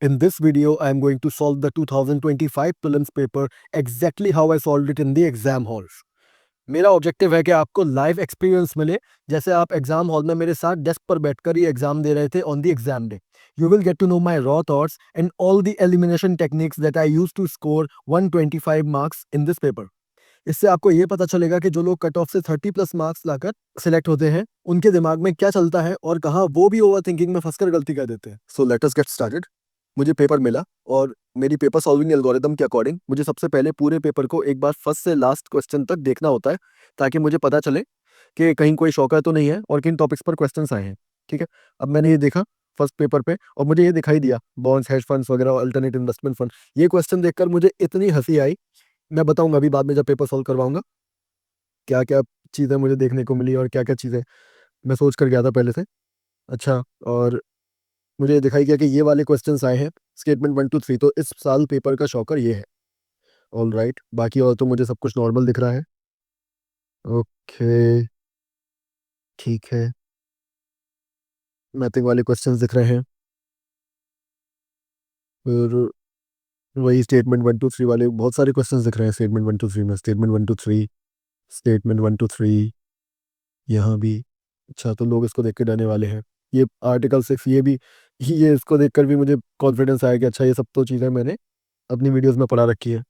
In this video, I am going to solve the 2025 prelims paper exactly how I solved it in the exam halls. मेरा objective है कि आपको live experience मिले जैसे आप exam hall में मेरे साथ डेस्क पर बैठकर ही एग्जाम दे रहे थे on the exam day. You will get to know my raw thoughts and all the elimination techniques that I use to score 125 marks in this paper. इससे आपको ये पता चलेगा कि जो लोग कट ऑफ से 30 प्लस मार्क्स लाकर सिलेक्ट होते हैं उनके दिमाग में क्या चलता है और कहाँ वो भी ओवर थिंकिंग में फंसकर गलती कर देते हैं. So let us get started. मुझे पेपर मिला और मेरी पेपर सॉल्विंग एल्गोरिदम के अकॉर्डिंग मुझे सबसे पहले पूरे पेपर को एक बार फर्स्ट से लास्ट क्वेश्चन तक देखना होता है ताकि मुझे पता चले कि कहीं कोई शॉकर तो नहीं है और किन टॉपिक्स पर क्वेश्चंस आए हैं. ठीक है, अब मैंने ये देखा फर्स्ट पेपर पे और मुझे ये दिखाई दिया बॉन्ड्स, हेज फंड्स वगैरह, अल्टरनेट इन्वेस्टमेंट फंड. ये क्वेश्चन देखकर मुझे इतनी हंसी आई, मैं बताऊंगा अभी बाद में जब पेपर सॉल्व करवाऊंगा क्या क्या चीज़ें मुझे देखने को मिली और क्या क्या चीज़ें मैं सोच कर गया था पहले से. अच्छा, और मुझे दिखाई गया कि ये वाले क्वेश्चंस आए हैं स्टेटमेंट 1 to 3, तो इस साल पेपर का शॉकर ये है. ऑल राइट, बाकी और तो मुझे सब कुछ नॉर्मल दिख रहा है. ओके, ठीक है. मैथिंग वाले क्वेश्चंस दिख रहे हैं, फिर वही स्टेटमेंट 1 to 3 वाले बहुत सारे क्वेश्चंस दिख रहे हैं स्टेटमेंट 1 to 3 में. स्टेटमेंट 1 to 3, स्टेटमेंट 1 to 3 यहाँ भी. अच्छा, तो लोग इसको देख के डरने वाले हैं. ये आर्टिकल 6, ये भी, ये इसको देखकर भी मुझे कॉन्फिडेंस आया कि अच्छा ये सब तो चीज़ें मैंने अपनी वीडियोस में पढ़ा रखी है.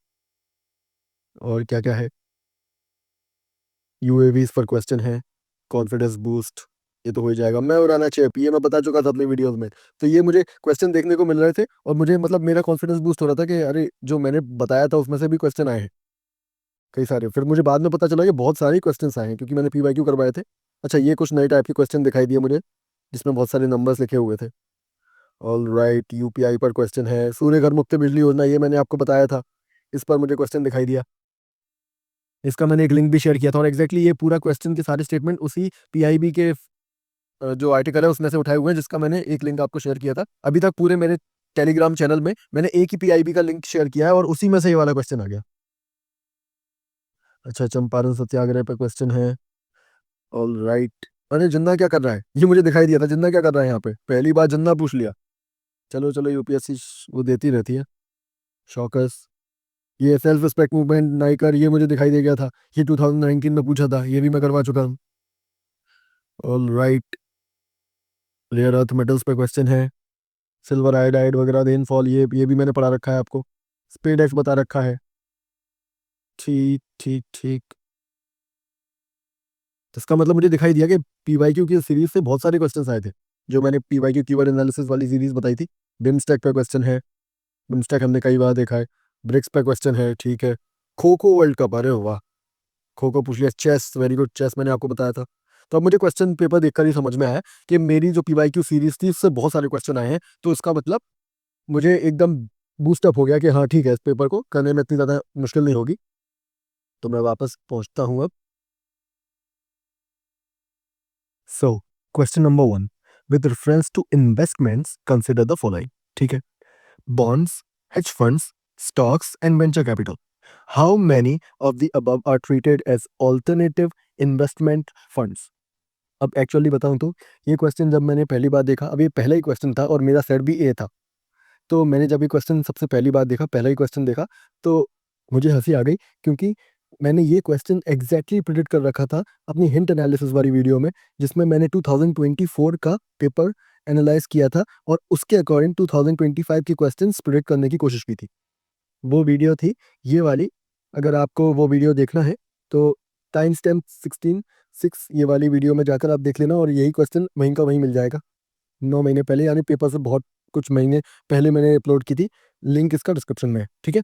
और क्या क्या है, यूएवीज पर क्वेश्चन है, कॉन्फिडेंस बूस्ट, ये तो हो ही जाएगा. मैं उड़ाना चिप, ये मैं बता चुका था अपनी वीडियोस में. तो ये मुझे क्वेश्चन देखने को मिल रहे थे और मुझे मतलब मेरा कॉन्फिडेंस बूस्ट हो रहा था कि अरे जो मैंने बताया था उसमें से भी क्वेश्चन आए हैं कई सारे. फिर मुझे बाद में पता चला कि बहुत सारे क्वेश्चन आए हैं क्योंकि मैंने पीवाईक्यू करवाए थे. अच्छा, ये कुछ नए टाइप के क्वेश्चन दिखाई दिए मुझे जिसमें बहुत सारे नंबर्स लिखे हुए थे. ऑल राइट, यूपीआई पर क्वेश्चन है, सूर्य घर मुक्त बिजली योजना, ये मैंने आपको बताया था, इस पर मुझे क्वेश्चन दिखाई दिया. इसका मैंने एक लिंक भी शेयर किया था और एग्जैक्टली ये पूरा क्वेश्चन के सारे स्टेटमेंट उसी पीआईबी के जो आर्टिकल है उसमें से उठाए हुए हैं जिसका मैंने एक लिंक आपको शेयर किया था. अभी तक पूरे मेरे टेलीग्राम चैनल में मैंने एक ही पीआईबी का लिंक शेयर किया है और उसी में से ये वाला क्वेश्चन आ गया. अच्छा, चंपारण सत्याग्रह पर क्वेश्चन है. ऑल राइट, अरे जिन्ना क्या कर रहा है, ये मुझे दिखाई दिया था. जिन्ना क्या कर रहा है यहाँ पे, पहली बार जिन्ना पूछ लिया. चलो चलो, यूपीएससी वो देती रहती है. शॉकर्स, ये सेल्फ रिस्पेक्ट मूवमेंट नाइकर, ये मुझे दिखाई दे गया था. ये 2019 में पूछा था, ये भी मैं करवा चुका हूँ. All right, rare earth metals पे क्वेश्चन है, सिल्वर आयोडाइड वगैरह, रेनफॉल, ये भी मैंने पढ़ा रखा है आपको. स्पेड एक्स बता रखा है. ठीक ठीक ठीक, तो इसका मतलब मुझे दिखाई दिया कि पीवाईक्यू की सीरीज से बहुत सारे क्वेश्चंस आए थे जो मैंने पीवाईक्यू कीवर्ड एनालिसिस वाली सीरीज बताई थी. बिमस्टैक पे क्वेश्चन है, बिमस्टैक हमने कई बार देखा है. ब्रिक्स पे क्वेश्चन है, ठीक है. खो खो वर्ल्ड कप, अरे वाह, खो खो पूछ लिया. चेस, वेरी गुड, चेस मैंने आपको बताया था. तो अब मुझे क्वेश्चन पेपर देखकर ही समझ में आया कि मेरी जो पीवाईक्यू सीरीज थी उससे बहुत सारे क्वेश्चन आए हैं. तो इसका मतलब मुझे एकदम बूस्टअप हो गया कि हाँ ठीक है, इस पेपर को करने में इतनी ज़्यादा मुश्किल नहीं होगी. तो मैं वापस पहुंचता हूँ अब. So question number 1, with reference to investments consider the following. ठीक है, bonds, hedge funds, stocks, and venture capital. How many of the above are treated as alternative investment funds? अब एक्चुअली बताऊं तो ये क्वेश्चन जब मैंने पहली बार देखा, अब ये पहला ही क्वेश्चन था और मेरा सेट भी ए था. तो मैंने जब ये क्वेश्चन सबसे पहली बार देखा, पहला ही क्वेश्चन देखा, तो मुझे हंसी आ गई क्योंकि मैंने ये क्वेश्चन एग्जैक्टली प्रिडिक्ट कर रखा था अपनी हिंट एनालिसिस वाली वीडियो में जिसमें मैंने 2024 का पेपर एनालाइज किया था और उसके अकॉर्डिंग 2025 के क्वेश्चंस प्रिडिक्ट करने की कोशिश की थी. वो वीडियो थी ये वाली. अगर आपको वो वीडियो देखना है तो टाइम स्टैम्प 16/6 ये वाली वीडियो में जाकर आप देख लेना और यही क्वेश्चन वहीं का वहीं मिल जाएगा. 9 महीने पहले, यानी पेपर से बहुत कुछ महीने पहले मैंने अपलोड की थी. लिंक इसका डिस्क्रिप्शन में है. ठीक है,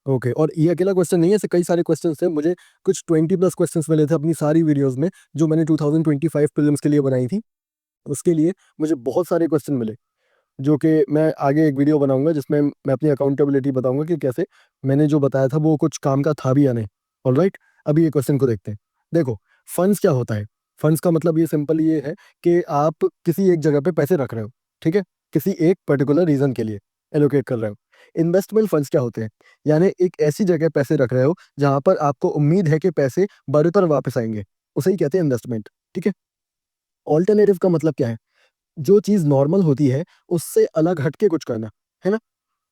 ओके. और ये अकेला क्वेश्चन नहीं है, ऐसे कई सारे क्वेश्चन थे. मुझे कुछ 20+ क्वेश्चन मिले थे अपनी सारी वीडियोज में जो मैंने 2025 प्रीलिम्स के लिए बनाई थी. उसके लिए मुझे बहुत सारे क्वेश्चन मिले जो कि मैं आगे एक वीडियो बनाऊंगा जिसमें मैं अपनी अकाउंटेबिलिटी बताऊंगा कि कैसे मैंने जो बताया था वो कुछ काम का था भी या नहीं. ऑलराइट, अभी ये क्वेश्चन को देखते हैं. देखो, फंड्स क्या होता है. फंड्स का मतलब ये सिंपल ये है कि आप किसी एक जगह पे पैसे रख रहे हो. ठीक है, किसी एक पर्टिकुलर रीजन के लिए एलोकेट कर रहे हो. इन्वेस्टमेंट फंड्स क्या होते हैं, यानी एक ऐसी जगह पैसे रख रहे हो जहां पर आपको उम्मीद है कि पैसे बढ़कर वापस आएंगे, उसे ही कहते हैं इन्वेस्टमेंट. ठीक है. ऑल्टरनेटिव का मतलब क्या है, जो चीज़ नॉर्मल होती है उससे अलग हटके कुछ करना. है ना।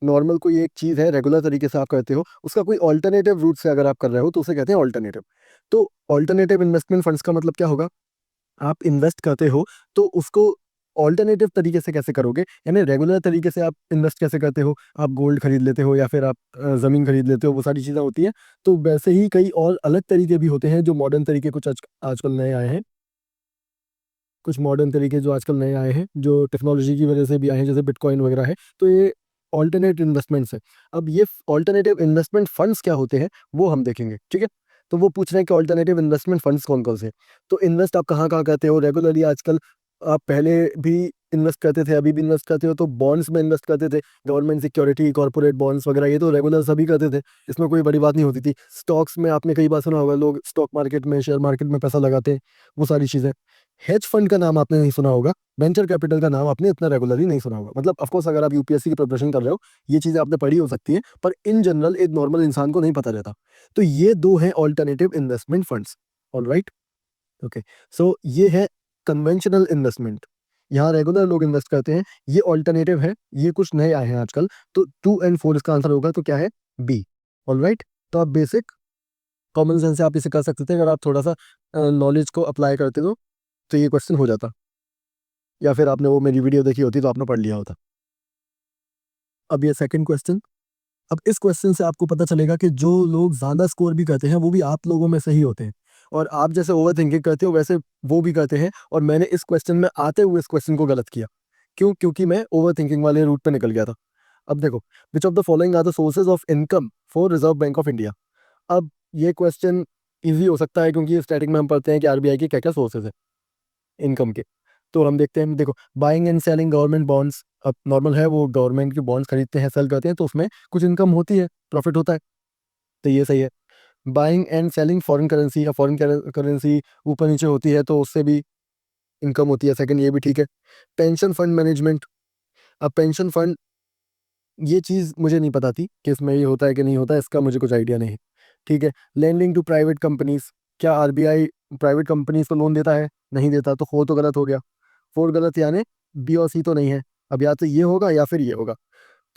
नॉर्मल कोई एक चीज़ है, रेगुलर तरीके से आप करते हो, उसका कोई ऑल्टरनेटिव रूट से अगर आप कर रहे हो तो उसे कहते हैं ऑल्टरनेटिव। तो ऑल्टरनेटिव इन्वेस्टमेंट फंड्स का मतलब क्या होगा? आप इन्वेस्ट करते हो तो उसको ऑल्टरनेटिव तरीके से कैसे करोगे? यानी रेगुलर तरीके से आप इन्वेस्ट कैसे करते हो? आप गोल्ड खरीद लेते हो या फिर आप ज़मीन खरीद लेते हो, वो सारी चीज़ें होती हैं। तो वैसे ही कई और अलग तरीके भी होते हैं जो मॉडर्न तरीके कुछ आजकल नए आए हैं। कुछ मॉडर्न तरीके जो आजकल नए आए हैं, जो टेक्नोलॉजी की वजह से भी आए हैं, जैसे बिटकॉइन वगैरह है, तो ये ऑल्टरनेट इन्वेस्टमेंट्स है। अब ये ऑल्टरनेटिव इन्वेस्टमेंट फंड्स क्या होते हैं, वो हम देखेंगे, ठीक है? तो वो पूछ रहे हैं कि ऑल्टरनेटिव इन्वेस्टमेंट फंड्स कौन-कौन से हैं? तो इन्वेस्ट आप कहाँ-कहाँ करते हो रेगुलरली आजकल? आप पहले भी इन्वेस्ट करते थे, अभी भी इन्वेस्ट करते हो, तो बॉन्ड्स में इन्वेस्ट करते थे। गवर्नमेंट सिक्योरिटी, कॉर्पोरेट बॉन्ड्स वगैरह, ये तो रेगुलर सभी करते थे। इसमें कोई बड़ी बात नहीं होती थी। स्टॉक्स में आपने कई बार सुना होगा, लोग स्टॉक मार्केट में, शेयर मार्केट में पैसा लगाते हैं, वो सारी चीज़ें। हेज फंड का नाम आपने नहीं सुना होगा, वेंचर कैपिटल का नाम आपने इतना रेगुलरली नहीं सुना होगा। मतलब ऑफ कोर्स अगर आप यूपीएससी की प्रिपरेशन कर रहे हो, ये चीज़ें आपने पढ़ी हो सकती हैं, पर इन जनरल एक नॉर्मल इंसान को नहीं पता रहता। तो ये 2 हैं alternative investment funds, alright? Okay, so ये है कन्वेंशनल इन्वेस्टमेंट, यहाँ रेगुलर लोग इन्वेस्ट करते हैं। ये अल्टरनेटिव है, ये कुछ नए आए हैं आजकल। तो 2 एंड 4 इसका आंसर होगा, तो क्या है? B, alright? तो आप बेसिक कॉमन सेंस से आप इसे कर सकते थे, अगर आप थोड़ा-सा नॉलेज को अप्लाई करते तो ये क्वेश्चन हो जाता। या फिर आपने वो मेरी वीडियो देखी होती तो आपने पढ़ लिया होता। अब ये सेकंड क्वेश्चन। अब इस क्वेश्चन से आपको पता चलेगा कि जो लोग ज़्यादा स्कोर भी करते हैं वो भी आप लोगों में से ही होते हैं, और आप जैसे ओवरथिंकिंग करते हो वैसे वो भी करते हैं, और मैंने इस क्वेश्चन में आते हुए इस क्वेश्चन को गलत किया। क्यों? क्योंकि मैं ओवरथिंकिंग वाले रूट पे निकल गया था। अब देखो, which of the following are the sources of income for Reserve Bank of India? अब ये क्वेश्चन ईज़ी हो सकता है क्योंकि स्टैटिक में हम पढ़ते हैं कि आरबीआई के क्या-क्या सोर्सेज हैं इनकम के। तो हम देखते हैं, देखो, buying and selling government bonds. अब नॉर्मल है, वो गवर्नमेंट के बॉन्ड्स खरीदते हैं, सेल करते हैं, तो उसमें कुछ इनकम होती है, प्रॉफिट होता है, तो ये सही है। Buying and selling foreign currency, या फॉरेन करेंसी ऊपर नीचे होती है तो उससे भी इनकम होती है, सेकंड ये भी ठीक है। Pension fund management. अब पेंशन फंड, ये चीज़ मुझे नहीं पता थी कि इसमें ये होता है कि नहीं होता है, इसका मुझे कुछ आइडिया नहीं है, ठीक है। लेंडिंग टू प्राइवेट कंपनीज, क्या आरबीआई प्राइवेट कंपनीज को लोन देता है? नहीं देता, तो हो तो गलत हो गया। फोर गलत, यानी बी और सी तो नहीं है। अब या तो ये होगा या फिर ये होगा।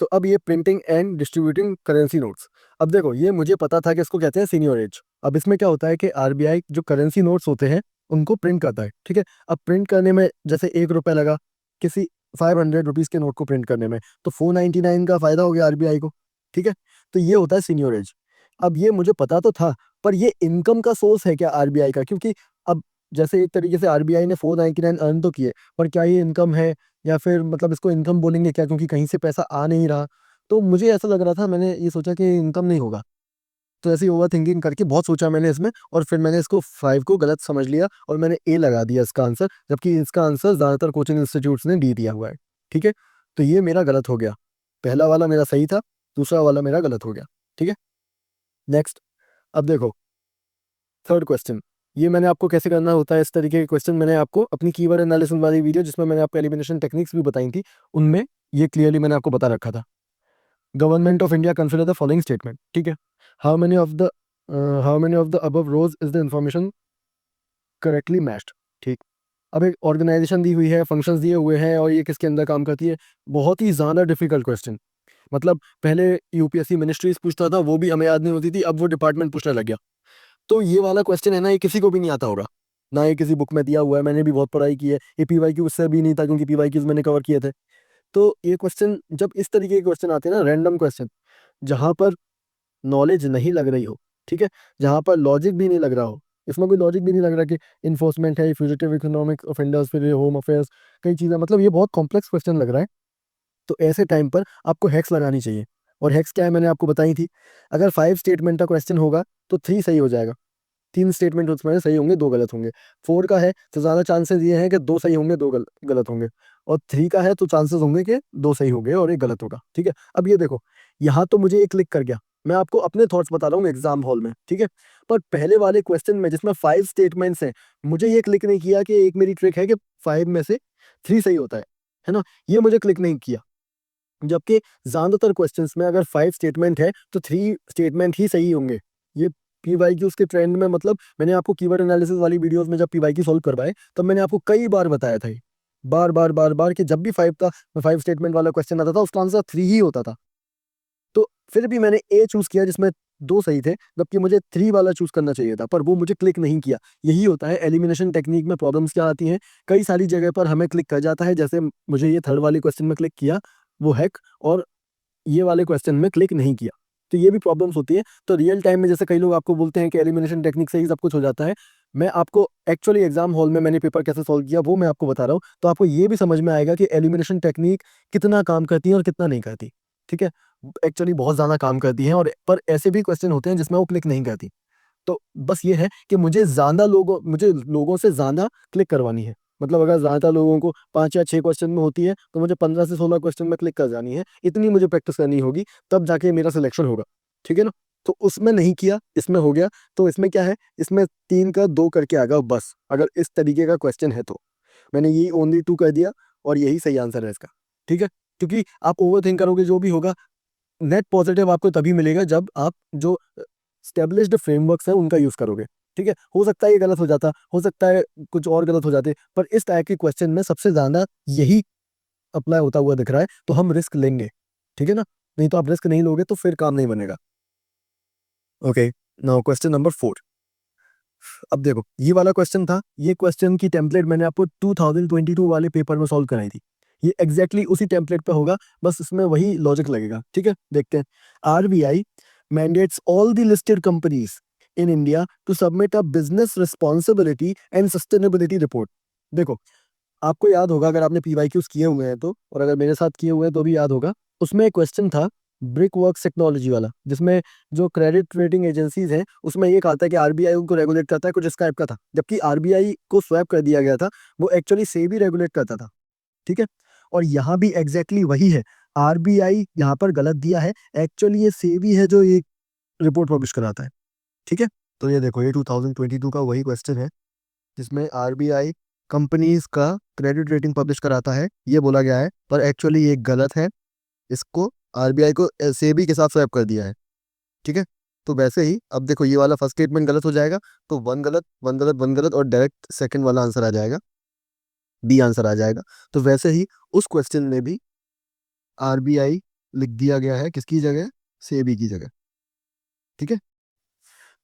तो अब ये printing and distributing currency notes. अब देखो, ये मुझे पता था कि इसको कहते हैं सीनियरेज। अब इसमें क्या होता है कि आरबीआई जो करेंसी नोट्स होते हैं उनको प्रिंट करता है, ठीक है। अब प्रिंट करने में जैसे 1 रुपये लगा किसी 500 रुपीज़ के नोट को प्रिंट करने में, तो 499 का फायदा हो गया आरबीआई को, ठीक है। तो ये होता है सीनियरेज। अब ये मुझे पता तो था, पर ये इनकम का सोर्स है क्या आरबीआई का? क्योंकि अब जैसे एक तरीके से आरबीआई ने 499 अर्न तो किए, पर क्या ये इनकम है, या फिर मतलब इसको इनकम बोलेंगे क्या, क्योंकि कहीं से पैसा आ नहीं रहा। तो मुझे ऐसा लग रहा था, मैंने ये सोचा कि इनकम नहीं होगा। तो ऐसे ही ओवरथिंकिंग करके बहुत सोचा मैंने इसमें, और फिर मैंने इसको 5 को गलत समझ लिया और मैंने ए लगा दिया इसका आंसर, जबकि इसका आंसर ज़्यादातर कोचिंग इंस्टीट्यूट्स ने डी दिया हुआ है, ठीक है? तो ये मेरा गलत हो गया। पहला वाला मेरा सही था, दूसरा वाला मेरा गलत हो गया, ठीक है? नेक्स्ट, अब देखो, थर्ड क्वेश्चन। ये मैंने आपको कैसे करना होता है, इस तरीके के क्वेश्चन मैंने आपको अपनी कीवर्ड एनालिसिस वाली वीडियो, जिसमें मैंने आपको एलिमिनेशन टेक्निक्स भी बताई थी, उनमें ये क्लियरली मैंने आपको बता रखा था। Government of India consider the following statement, ठीक है। How many of the how many of the above rows is the information correctly matched, ठीक। अब एक ऑर्गेनाइजेशन दी हुई है, फंक्शंस दिए हुए हैं, और ये किसके अंदर काम करती है। बहुत ही ज़्यादा डिफिकल्ट क्वेश्चन। मतलब पहले यूपीएससी मिनिस्ट्रीज पूछता था, वो भी हमें याद नहीं होती थी, अब वो डिपार्टमेंट पूछने लग गया। तो ये वाला क्वेश्चन है ना, ये किसी को भी नहीं आता होगा, ना ये किसी बुक में दिया हुआ है, मैंने भी बहुत पढ़ाई की है। ये पीवाईक्यू उससे भी नहीं था, क्योंकि पीवाईक्यूज मैंने कवर किए थे। तो ये क्वेश्चन, जब इस तरीके के क्वेश्चन आते हैं ना, रैंडम क्वेश्चन, जहाँ पर नॉलेज नहीं लग रही हो, ठीक है, जहाँ पर लॉजिक भी नहीं लग रहा हो, इसमें कोई लॉजिक भी नहीं लग रहा कि इन्फोर्समेंट है, फ्यूजिटिव इकोनॉमिक ऑफेंडर्स, फिर होम अफेयर्स, कई चीज़ें, मतलब ये बहुत कॉम्प्लेक्स क्वेश्चन लग रहा है। तो ऐसे टाइम पर आपको हैक्स लगानी चाहिए। और हैक्स क्या है, मैंने आपको बताई थी। अगर 5 स्टेटमेंट का क्वेश्चन होगा तो 3 सही हो जाएगा। 3 स्टेटमेंट उसमें सही होंगे, 2 गलत होंगे। 4 का है तो ज़्यादा चांसेस ये हैं कि 2 सही होंगे, 2 गलत होंगे। और 3 का है तो चांसेस होंगे कि 2 सही होंगे और 1 गलत होगा, ठीक है। अब ये देखो, यहाँ तो मुझे ये क्लिक कर गया। मैं आपको अपने थॉट्स बता रहा हूँ एग्जाम हॉल में, ठीक है। पर पहले वाले क्वेश्चन में जिसमें 5 स्टेटमेंट्स हैं, मुझे ये क्लिक नहीं किया कि एक मेरी ट्रिक है कि 5 में से 3 सही होता है ना? ये मुझे क्लिक नहीं किया। जबकि ज़्यादातर क्वेश्चंस में अगर 5 स्टेटमेंट है तो 3 स्टेटमेंट ही सही होंगे। ये पीवाईक्यूज़ के ट्रेंड में, मतलब मैंने आपको कीवर्ड एनालिसिस वाली वीडियोज़ में जब पीवाईक्यू सॉल्व करवाए, तब मैंने आपको कई बार बताया था ये। बार बार बार बार कि जब भी 5 था, 5 स्टेटमेंट वाला क्वेश्चन आता था उसका आंसर 3 ही होता था। तो फिर भी मैंने ए चूज किया जिसमें 2 सही थे, जबकि मुझे 3 वाला चूज करना चाहिए था, पर वो मुझे क्लिक नहीं किया। यही होता है एलिमिनेशन टेक्निक में, प्रॉब्लम्स क्या आती हैं, कई सारी जगह पर हमें क्लिक कर जाता है, जैसे मुझे ये थर्ड वाले क्वेश्चन में क्लिक किया वो हैक, और ये वाले क्वेश्चन में क्लिक नहीं किया। तो ये भी प्रॉब्लम्स होती है। तो रियल टाइम में जैसे कई लोग आपको बोलते हैं कि एलिमिनेशन टेक्निक से ही सब कुछ हो जाता है, मैं आपको एक्चुअली एग्जाम हॉल में मैंने पेपर कैसे सॉल्व किया वो मैं आपको बता रहा हूँ, तो आपको ये भी समझ में आएगा कि एलिमिनेशन टेक्निक कितना काम करती है और कितना नहीं करती। ठीक है, एक्चुअली बहुत ज़्यादा काम करती है, और पर ऐसे भी क्वेश्चन होते हैं जिसमें वो क्लिक नहीं करती। तो बस ये है कि मुझे लोगों से ज़्यादा क्लिक करवानी है। मतलब अगर ज़्यादा लोगों को 5 या 6 क्वेश्चन में होती है, तो मुझे 15 से 16 क्वेश्चन में क्लिक कर जानी है। इतनी मुझे प्रैक्टिस करनी होगी, तब जाके मेरा सिलेक्शन होगा। ठीक है ना? तो उसमें नहीं किया, इसमें हो गया। तो इसमें क्या है, इसमें 3 का 2 करके आ गया बस, अगर इस तरीके का क्वेश्चन है तो। मैंने यही ओनली 2 कर दिया, और यही सही आंसर है इसका। ठीक है? क्योंकि आप ओवरथिंक करोगे जो भी होगा, नेट पॉजिटिव आपको तभी मिलेगा जब आप जो एस्टेब्लिश्ड फ्रेमवर्क्स हैं उनका यूज करोगे। ठीक है, हो सकता है ये गलत हो जाता, हो सकता है कुछ और गलत हो जाते, पर इस टाइप के क्वेश्चन में सबसे ज्यादा यही अप्लाई होता हुआ दिख रहा है, तो हम रिस्क लेंगे। ठीक है ना? नहीं तो आप रिस्क नहीं लोगे तो फिर काम नहीं बनेगा। Okay, now question number 4। अब देखो ये वाला क्वेश्चन था, ये क्वेश्चन की टेम्पलेट मैंने आपको 2022 वाले पेपर में सॉल्व कराई थी। ये एग्जैक्टली उसी टेम्पलेट पे होगा, बस इसमें वही लॉजिक लगेगा। ठीक है, देखते हैं। RBI mandates all the listed companies in India to submit a business responsibility and sustainability report। देखो, आपको याद होगा अगर आपने पीवाईक्यूज किए हुए हैं तो, और अगर मेरे साथ किए हुए हैं तो भी याद होगा। उसमें एक क्वेश्चन था ब्रिक वर्क्स टेक्नोलॉजी वाला, जिसमें जो क्रेडिट रेटिंग एजेंसीज हैं उसमें ये कहा था कि आरबीआई उनको रेगुलेट करता है, कुछ इस टाइप का था, जबकि आरबीआई को स्वैप कर दिया गया था, वो एक्चुअली सेबी रेगुलेट करता था। ठीक है, और यहाँ भी एग्जैक्टली वही है। आरबीआई यहाँ पर गलत दिया है, एक्चुअली ये सेबी है जो ये रिपोर्ट पब्लिश कराता है। ठीक है, तो ये देखो ये 2022 का वही क्वेश्चन है जिसमें आरबीआई कंपनीज का क्रेडिट रेटिंग पब्लिश कराता है, ये बोला गया है, पर एक्चुअली ये गलत है। इसको आरबीआई को सेबी के साथ स्वैप कर दिया है। ठीक है, तो वैसे ही अब देखो ये वाला फर्स्ट स्टेटमेंट गलत हो जाएगा, तो वन गलत वन गलत वन गलत, और डायरेक्ट सेकंड वाला आंसर आ जाएगा, बी आंसर आ जाएगा। तो वैसे ही उस क्वेश्चन में भी आरबीआई लिख दिया गया है, किसकी जगह, सेबी की जगह। ठीक है,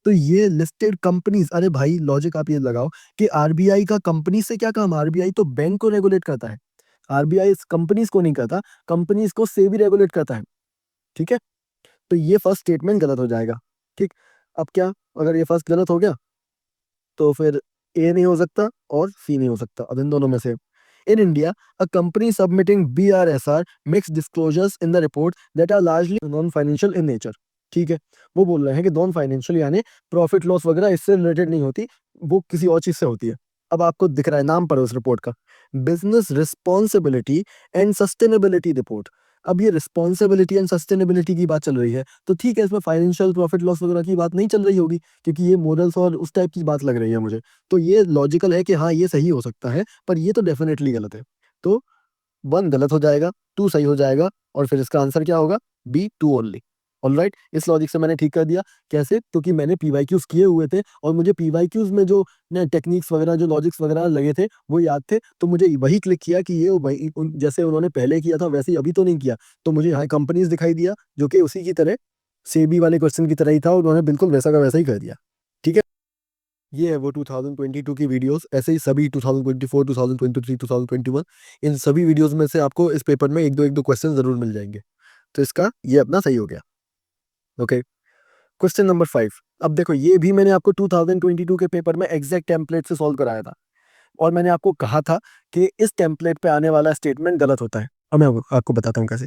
तो ये लिस्टेड कंपनीज, अरे भाई लॉजिक आप ये लगाओ कि आरबीआई का कंपनी से क्या काम, आरबीआई तो बैंक को रेगुलेट करता है। आरबीआई कंपनीज को नहीं करता, कंपनीज को सेबी रेगुलेट करता है। ठीक है, तो ये फर्स्ट स्टेटमेंट गलत हो जाएगा। ठीक, अब क्या, अगर ये फर्स्ट गलत हो गया तो फिर ए नहीं हो सकता और सी नहीं हो सकता, अब इन दोनों में से। In India, a company submitting BRSR makes disclosures in the report that are largely non financial in nature. ठीक है, वो बोल रहे हैं कि नॉन फाइनेंशियल यानी प्रॉफिट लॉस वगैरह इससे रिलेटेड नहीं होती, वो किसी और चीज से होती है। अब आपको दिख रहा है नाम पर उस रिपोर्ट का, business responsibility and sustainability report. अब ये रिस्पॉन्सिबिलिटी एंड सस्टेनेबिलिटी की बात चल रही है, तो ठीक है, इसमें फाइनेंशियल प्रॉफिट लॉस वगैरह की बात नहीं चल रही होगी, क्योंकि ये मॉडल्स और उस टाइप की बात लग रही है मुझे। तो ये लॉजिकल है कि हाँ ये सही हो सकता है, पर ये तो डेफिनेटली गलत है। तो 1 गलत हो जाएगा, 2 सही हो जाएगा, और फिर इसका आंसर क्या होगा, बी 2 ओनली। ऑलराइट, इस लॉजिक से मैंने ठीक कर दिया। कैसे, क्योंकि मैंने पीवाईक्यूज किए हुए थे, और मुझे पीवाईक्यूज में जो टेक्निक्स वगैरह जो लॉजिक्स वगैरह लगे थे वो याद थे, तो मुझे वही क्लिक किया कि ये वही जैसे उन्होंने पहले किया था वैसे ही अभी तो नहीं किया। तो मुझे यहाँ कंपनीज दिखाई दिया जो कि उसी की तरह सेबी वाले क्वेश्चन की तरह ही था, और उन्होंने बिल्कुल वैसा का वैसा ही कर दिया। ठीक है, ये है वो 2022 की वीडियोस। ऐसे ही सभी 2024, 2023, 2021, इन सभी वीडियोस में से आपको इस पेपर में एक दो क्वेश्चन जरूर मिल जाएंगे। तो इसका ये अपना सही हो गया। Okay, question number 5। अब देखो ये भी मैंने आपको 2022 के पेपर में एग्जैक्ट टेम्पलेट से सॉल्व कराया था, और मैंने आपको कहा था कि इस टेम्पलेट पे आने वाला स्टेटमेंट गलत होता है। अब मैं आपको बताता हूँ कैसे।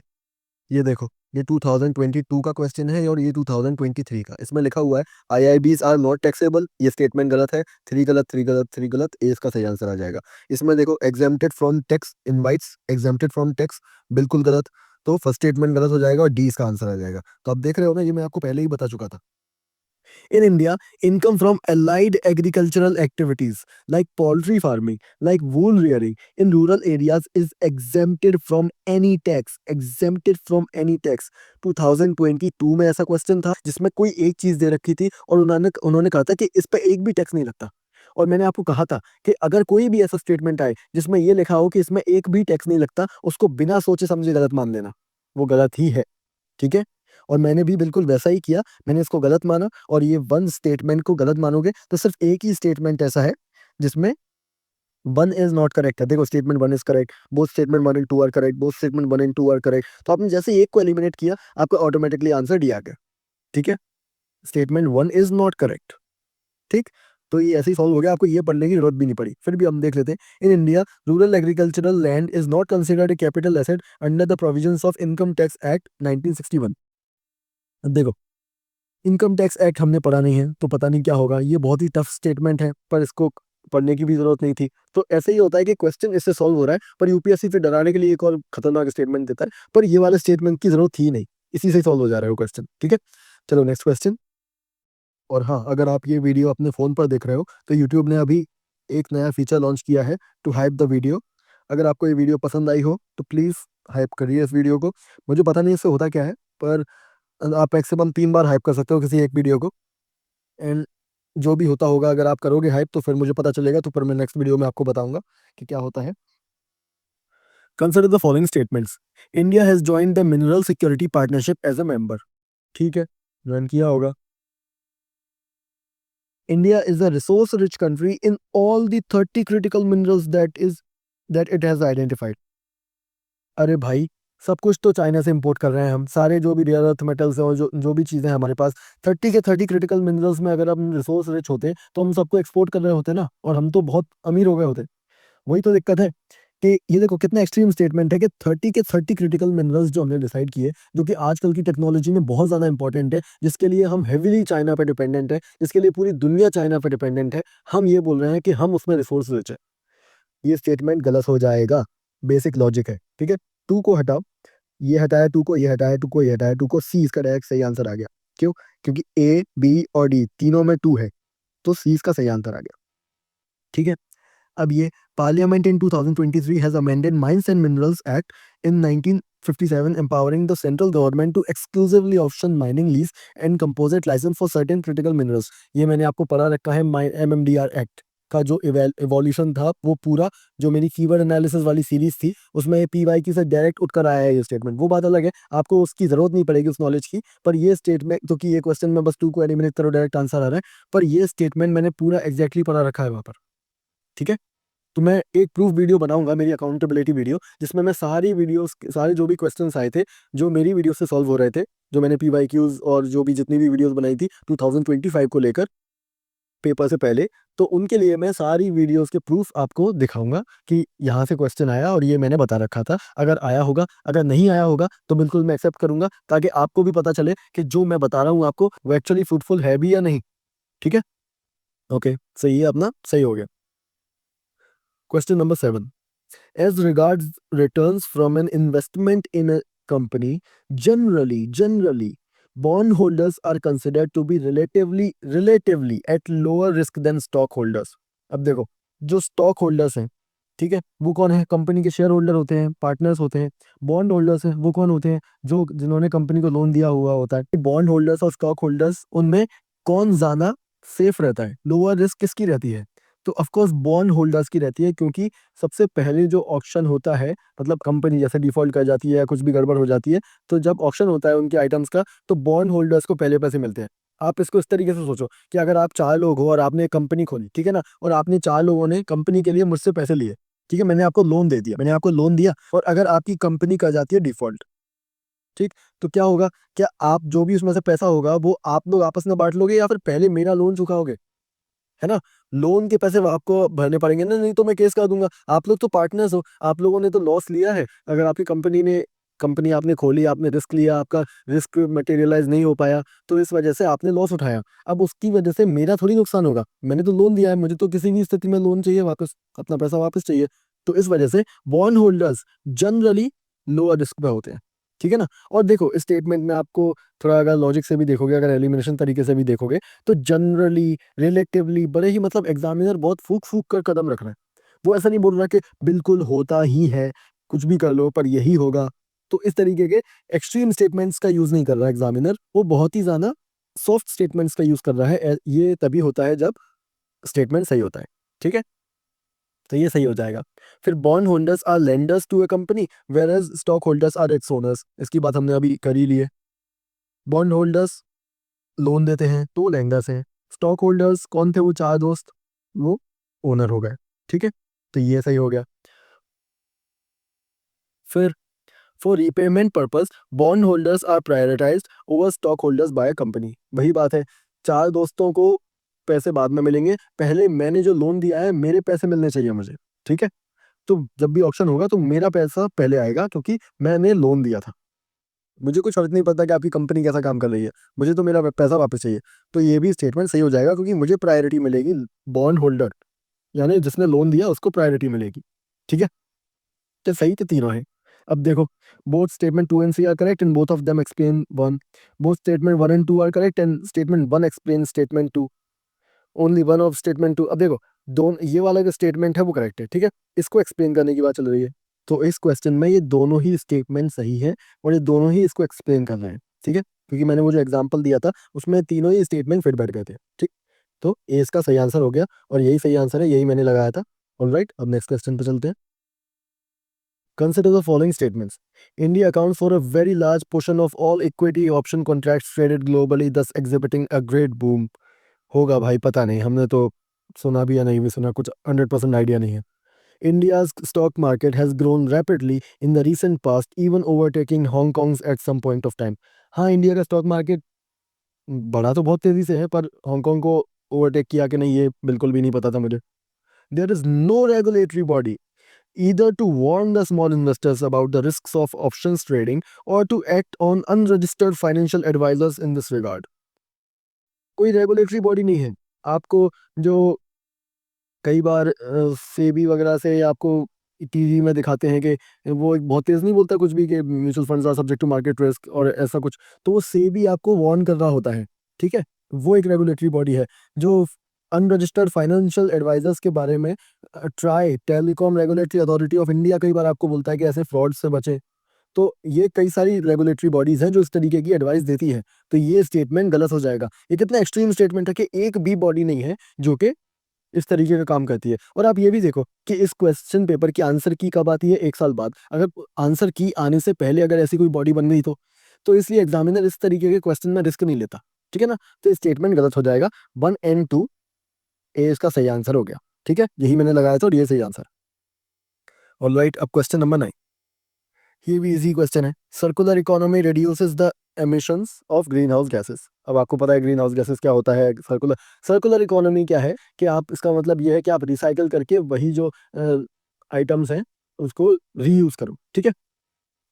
ये देखो, ये 2022 का क्वेश्चन है और ये 2023 का। इसमें लिखा हुआ है आईआईबीज आर नॉट टैक्सेबल, ये स्टेटमेंट गलत है। 3 गलत, 3 गलत, 3 गलत, ए इसका सही आंसर आ जाएगा। इसमें देखो exempted from tax invites, exempted from tax, बिल्कुल गलत। तो फर्स्ट स्टेटमेंट गलत हो जाएगा और डी इसका आंसर आ जाएगा। तो आप देख रहे हो ना, ये मैं आपको पहले ही बता चुका था। In India, income from allied agricultural activities like poultry farming, like wool rearing in rural areas is exempted from any tax. Exempted from any tax. 2022 में ऐसा क्वेश्चन था जिसमें कोई एक चीज दे रखी थी और उन्होंने उन्होंने कहा था कि इस पे एक भी टैक्स नहीं लगता। और मैंने आपको कहा था कि अगर कोई भी ऐसा स्टेटमेंट आए जिसमें ये लिखा हो कि इसमें एक भी टैक्स नहीं लगता, उसको बिना सोचे समझे गलत मान लेना, वो गलत ही है, ठीक है? और मैंने भी बिल्कुल वैसा ही किया, मैंने इसको गलत माना और ये वन स्टेटमेंट को गलत मानोगे तो सिर्फ एक ही स्टेटमेंट ऐसा है जिसमें वन इज नॉट करेक्ट है। देखो statement one is correct, both statement one and two are correct, both statement one and two are correct. तो आपने जैसे एक को एलिमिनेट किया, आपको ऑटोमेटिकली आंसर डी आ गया, ठीक है? Statement one is not correct, ठीक? तो ये ऐसे ही सॉल्व हो गया, आपको ये पढ़ने की जरूरत भी नहीं पड़ी। फिर भी हम देख लेते हैं। In India rural agricultural land is not considered a capital asset under the provisions of income tax act 1961। अब देखो, इनकम टैक्स एक्ट हमने पढ़ा नहीं है तो पता नहीं क्या होगा। ये बहुत ही टफ स्टेटमेंट है, पर इसको पढ़ने की भी जरूरत नहीं थी। तो ऐसे ही होता है कि क्वेश्चन इससे सॉल्व हो रहा है, पर यूपीएससी फिर डराने के लिए एक और खतरनाक स्टेटमेंट देता है, पर ये वाले स्टेटमेंट की जरूरत थी नहीं, इसी से सॉल्व हो जा रहा है वो क्वेश्चन, ठीक है? चलो नेक्स्ट क्वेश्चन। और हाँ, अगर आप ये वीडियो अपने फ़ोन पर देख रहे हो तो यूट्यूब ने अभी एक नया फीचर लॉन्च किया है, टू हाइप द वीडियो। अगर आपको ये वीडियो पसंद आई हो तो प्लीज़ हाइप करिए इस वीडियो को। मुझे पता नहीं इससे होता क्या है, पर आप मैक्सिमम 3 बार हाइप कर सकते हो किसी एक वीडियो को। एंड जो भी होता होगा, अगर आप करोगे हाइप तो फिर मुझे पता चलेगा, तो फिर मैं नेक्स्ट वीडियो में आपको बताऊंगा कि क्या होता है। Consider the following statements. India has joined the Mineral Security Partnership as a member. ठीक है, ज्वाइन किया होगा। India is a resource-rich country in all the 30 critical minerals that it has identified. अरे भाई, सब कुछ तो चाइना से इंपोर्ट कर रहे हैं हम, सारे जो भी रेयर अर्थ मेटल्स हैं और जो जो भी चीज़ें हैं हमारे पास, 30 के 30 क्रिटिकल मिनरल्स में अगर हम रिसोर्स रिच होते तो हम सबको एक्सपोर्ट कर रहे होते ना, और हम तो बहुत अमीर हो गए होते। वही तो दिक्कत है कि ये देखो कितना एक्सट्रीम स्टेटमेंट है कि 30 के 30 क्रिटिकल मिनरल्स जो हमने डिसाइड किए, जो कि आजकल की टेक्नोलॉजी में बहुत ज़्यादा इंपॉर्टेंट है, जिसके लिए हम हेविली चाइना पे डिपेंडेंट है, जिसके लिए पूरी दुनिया चाइना पे डिपेंडेंट है, हम ये बोल रहे हैं कि हम उसमें रिसोर्स रिच है। ये स्टेटमेंट गलत हो जाएगा। बेसिक लॉजिक है, ठीक है? टू को हटाओ, ये हटाया टू को, ये हटाया टू को, ये हटाया टू को, सी इसका डायरेक्ट सही आंसर आ गया। क्यों? क्योंकि ए बी और डी तीनों में टू है, तो सी इसका सही आंसर आ गया, ठीक है? अब ये parliament in 2023 has amended mines and minerals act in 1957 empowering the central government to exclusively option mining lease and composite license for certain critical minerals। ये मैंने आपको पढ़ा रखा है, MMDR एक्ट का जो इवोल्यूशन था वो पूरा, जो मेरी कीवर्ड एनालिसिस वाली सीरीज थी उसमें पीवाई की से डायरेक्ट उठकर आया है ये स्टेटमेंट। वो बात अलग है, आपको उसकी जरूरत नहीं पड़ेगी उस नॉलेज की, पर ये स्टेटमेंट, क्योंकि ये क्वेश्चन में बस टू को एलिमिनेट करो डायरेक्ट आंसर आ रहा है, पर ये स्टेटमेंट मैंने पूरा एग्जैक्टली पढ़ा रखा है वहां पर, ठीक है? तो मैं एक प्रूफ वीडियो बनाऊंगा, मेरी अकाउंटेबिलिटी वीडियो, जिसमें मैं सारी वीडियोस, सारे जो भी क्वेश्चंस आए थे जो मेरी वीडियो से सॉल्व हो रहे थे, जो मैंने पीवाईक्यूज और जो भी जितनी भी वीडियोस बनाई थी 2025 को लेकर, पेपर से पहले, तो उनके लिए मैं सारी वीडियोस के प्रूफ आपको दिखाऊंगा कि यहाँ से क्वेश्चन आया और ये मैंने बता रखा था। अगर आया होगा, अगर नहीं आया होगा तो बिल्कुल मैं एक्सेप्ट करूंगा, ताकि आपको भी पता चले कि जो मैं बता रहा हूँ आपको वो एक्चुअली फ्रूटफुल है भी या नहीं, ठीक है? ओके, सही है, अपना सही हो गया। Question number 7। As regards returns from an investment in a company, generally, bondholders are considered to be relatively at lower risk than stockholders। अब देखो, जो स्टॉक होल्डर्स हैं, ठीक है, वो कौन है? कंपनी के शेयर होल्डर होते हैं, पार्टनर्स होते हैं। बॉन्ड होल्डर्स हैं, वो कौन होते हैं? जो जिन्होंने कंपनी को लोन दिया हुआ होता है। बॉन्ड होल्डर्स और स्टॉक होल्डर्स, उनमें कौन ज्यादा सेफ रहता है? लोअर रिस्क किसकी रहती है? तो ऑफकोर्स बॉन्ड होल्डर्स की रहती है, क्योंकि सबसे पहले जो ऑक्शन होता है, मतलब कंपनी जैसे डिफॉल्ट कर जाती है या कुछ भी गड़बड़ हो जाती है, तो जब ऑक्शन होता है उनके आइटम्स का, तो बॉन्ड होल्डर्स को पहले पैसे मिलते हैं। आप इसको इस तरीके से सोचो कि अगर आप 4 लोग हो और आपने एक कंपनी खोली, ठीक है ना, और आपने 4 लोगों ने कंपनी के लिए मुझसे पैसे लिए, ठीक है, मैंने आपको लोन दे दिया, मैंने आपको लोन दिया, और अगर आपकी कंपनी कर जाती है डिफॉल्ट, ठीक, तो क्या होगा? क्या आप जो भी उसमें से पैसा होगा वो आप लोग आपस में बांट लोगे, या फिर पहले मेरा लोन चुकाओगे? है ना? लोन के पैसे आपको भरने पड़ेंगे ना, नहीं तो मैं केस कर दूंगा। आप लोग तो पार्टनर्स हो, आप लोगों ने तो लॉस लिया है। अगर आपकी कंपनी आपने खोली, आपने रिस्क लिया, आपका रिस्क मटेरियलाइज नहीं हो पाया, तो इस वजह से आपने लॉस उठाया। अब उसकी वजह से मेरा थोड़ी नुकसान होगा, मैंने तो लोन दिया है, मुझे तो किसी भी स्थिति में लोन चाहिए वापस, अपना पैसा वापस चाहिए। तो इस वजह से bond holders generally lower risk पे होते हैं, ठीक है ना? और देखो इस स्टेटमेंट में आपको थोड़ा अगर लॉजिक से भी देखोगे, अगर एलिमिनेशन तरीके से भी देखोगे, तो जनरली, रिलेटिवली, बड़े ही मतलब एग्जामिनर बहुत फूक फूक कर कदम रख रहे हैं। वो ऐसा नहीं बोल रहा कि बिल्कुल होता ही है, कुछ भी कर लो पर यही होगा। तो इस तरीके के एक्सट्रीम स्टेटमेंट्स का यूज नहीं कर रहा एग्जामिनर, वो बहुत ही ज्यादा सॉफ्ट स्टेटमेंट्स का यूज कर रहा है। ये तभी होता है जब स्टेटमेंट सही होता है। ठीक है, तो ये सही हो जाएगा। फिर bond holders are lenders to a company whereas stock holders are its owners, इसकी बात हमने अभी कर ही ली है। बॉन्ड होल्डर्स लोन देते हैं तो वो लेंडर्स हैं। स्टॉक होल्डर्स कौन थे? वो चार दोस्त, वो ओनर हो गए। ठीक है, तो ये सही हो गया। फिर for repayment purpose bond holders are prioritised over stock holders by company. वही बात है, चार दोस्तों को पैसे बाद में मिलेंगे, पहले मैंने जो लोन दिया है मेरे पैसे मिलने चाहिए मुझे। ठीक है, तो जब भी ऑप्शन होगा तो मेरा पैसा पहले आएगा क्योंकि मैंने लोन दिया था। मुझे कुछ फर्क नहीं पड़ता कि आपकी कंपनी कैसा काम कर रही है, मुझे तो मेरा पैसा वापस चाहिए। तो ये भी स्टेटमेंट सही हो जाएगा क्योंकि मुझे प्रायोरिटी मिलेगी, बॉन्ड होल्डर यानी जिसने लोन दिया उसको प्रायोरिटी मिलेगी। ठीक है, तो सही तो तीनों है। अब देखो, both statement 2 and 3 are correct and both of them explain 1। Both statement 1 and 2 are correct and statement 1 explain statement 2। Only one of statement 2। अब देखो, दोनों ये वाला जो स्टेटमेंट है वो करेक्ट है। ठीक है, इसको एक्सप्लेन करने की बात चल रही है, तो इस क्वेश्चन में ये दोनों ही स्टेटमेंट सही है और ये दोनों ही इसको एक्सप्लेन कर रहे हैं। ठीक है, क्योंकि मैंने वो जो एग्जांपल दिया था उसमें तीनों ही स्टेटमेंट फिट बैठ गए थे। ठीक, तो ए इसका सही आंसर हो गया और यही सही आंसर है, यही मैंने लगाया था। ऑलराइट, अब नेक्स्ट क्वेश्चन पे चलते हैं। Consider the following statements. India accounts for a very large portion of all equity option contracts traded globally, thus exhibiting a great boom. होगा भाई, पता नहीं, हमने तो सुना भी या नहीं भी सुना, कुछ 100% आइडिया नहीं है। India's stock market has grown rapidly in the recent past, even overtaking Hong Kong's at some point of time. हाँ, इंडिया का स्टॉक मार्केट बढ़ा तो बहुत तेजी से है, पर हांगकांग को ओवरटेक किया कि नहीं ये बिल्कुल भी नहीं पता था मुझे। There is no regulatory body either to warn the small investors about the risks of options trading or to act on unregistered financial advisors in this regard. कोई रेगुलेटरी बॉडी नहीं है आपको, जो कई बार सेबी वगैरह से आपको टीवी में दिखाते हैं कि वो एक बहुत तेज नहीं बोलता कुछ भी कि mutual funds are subject to market risk और ऐसा कुछ, तो वो सेबी आपको वार्न कर रहा होता है। ठीक है, वो एक रेगुलेटरी बॉडी है जो अनरजिस्टर्ड फाइनेंशियल एडवाइजर्स के बारे में try telecom regulatory authority of India कई बार आपको बोलता है कि ऐसे फ्रॉड से बचे। तो ये कई सारी रेगुलेटरी बॉडीज हैं जो इस तरीके की एडवाइस देती है, तो ये स्टेटमेंट गलत हो जाएगा। ये कितना एक्सट्रीम स्टेटमेंट है कि एक भी बॉडी नहीं है जो कि इस तरीके का काम करती है। और आप ये भी देखो कि इस क्वेश्चन पेपर की आंसर की कब आती है? 1 साल बाद। अगर आंसर की आने से पहले अगर ऐसी कोई बॉडी बन गई तो इसलिए एग्जामिनर इस तरीके के क्वेश्चन में रिस्क नहीं लेता। ठीक है ना, तो स्टेटमेंट गलत हो जाएगा। 1 and 2 ए इसका सही आंसर हो गया। ठीक है, यही मैंने लगाया था और ये सही आंसर। ऑलराइट, अब क्वेश्चन नंबर 9। ये भी इजी क्वेश्चन है। Circular economy reduces the emissions of greenhouse gases. अब आपको पता है ग्रीन हाउस गैसेस क्या होता है। सर्कुलर सर्कुलर इकोनॉमी क्या है कि आप, इसका मतलब ये है कि आप रिसाइकल करके वही जो आइटम्स हैं उसको रीयूज करो। ठीक है,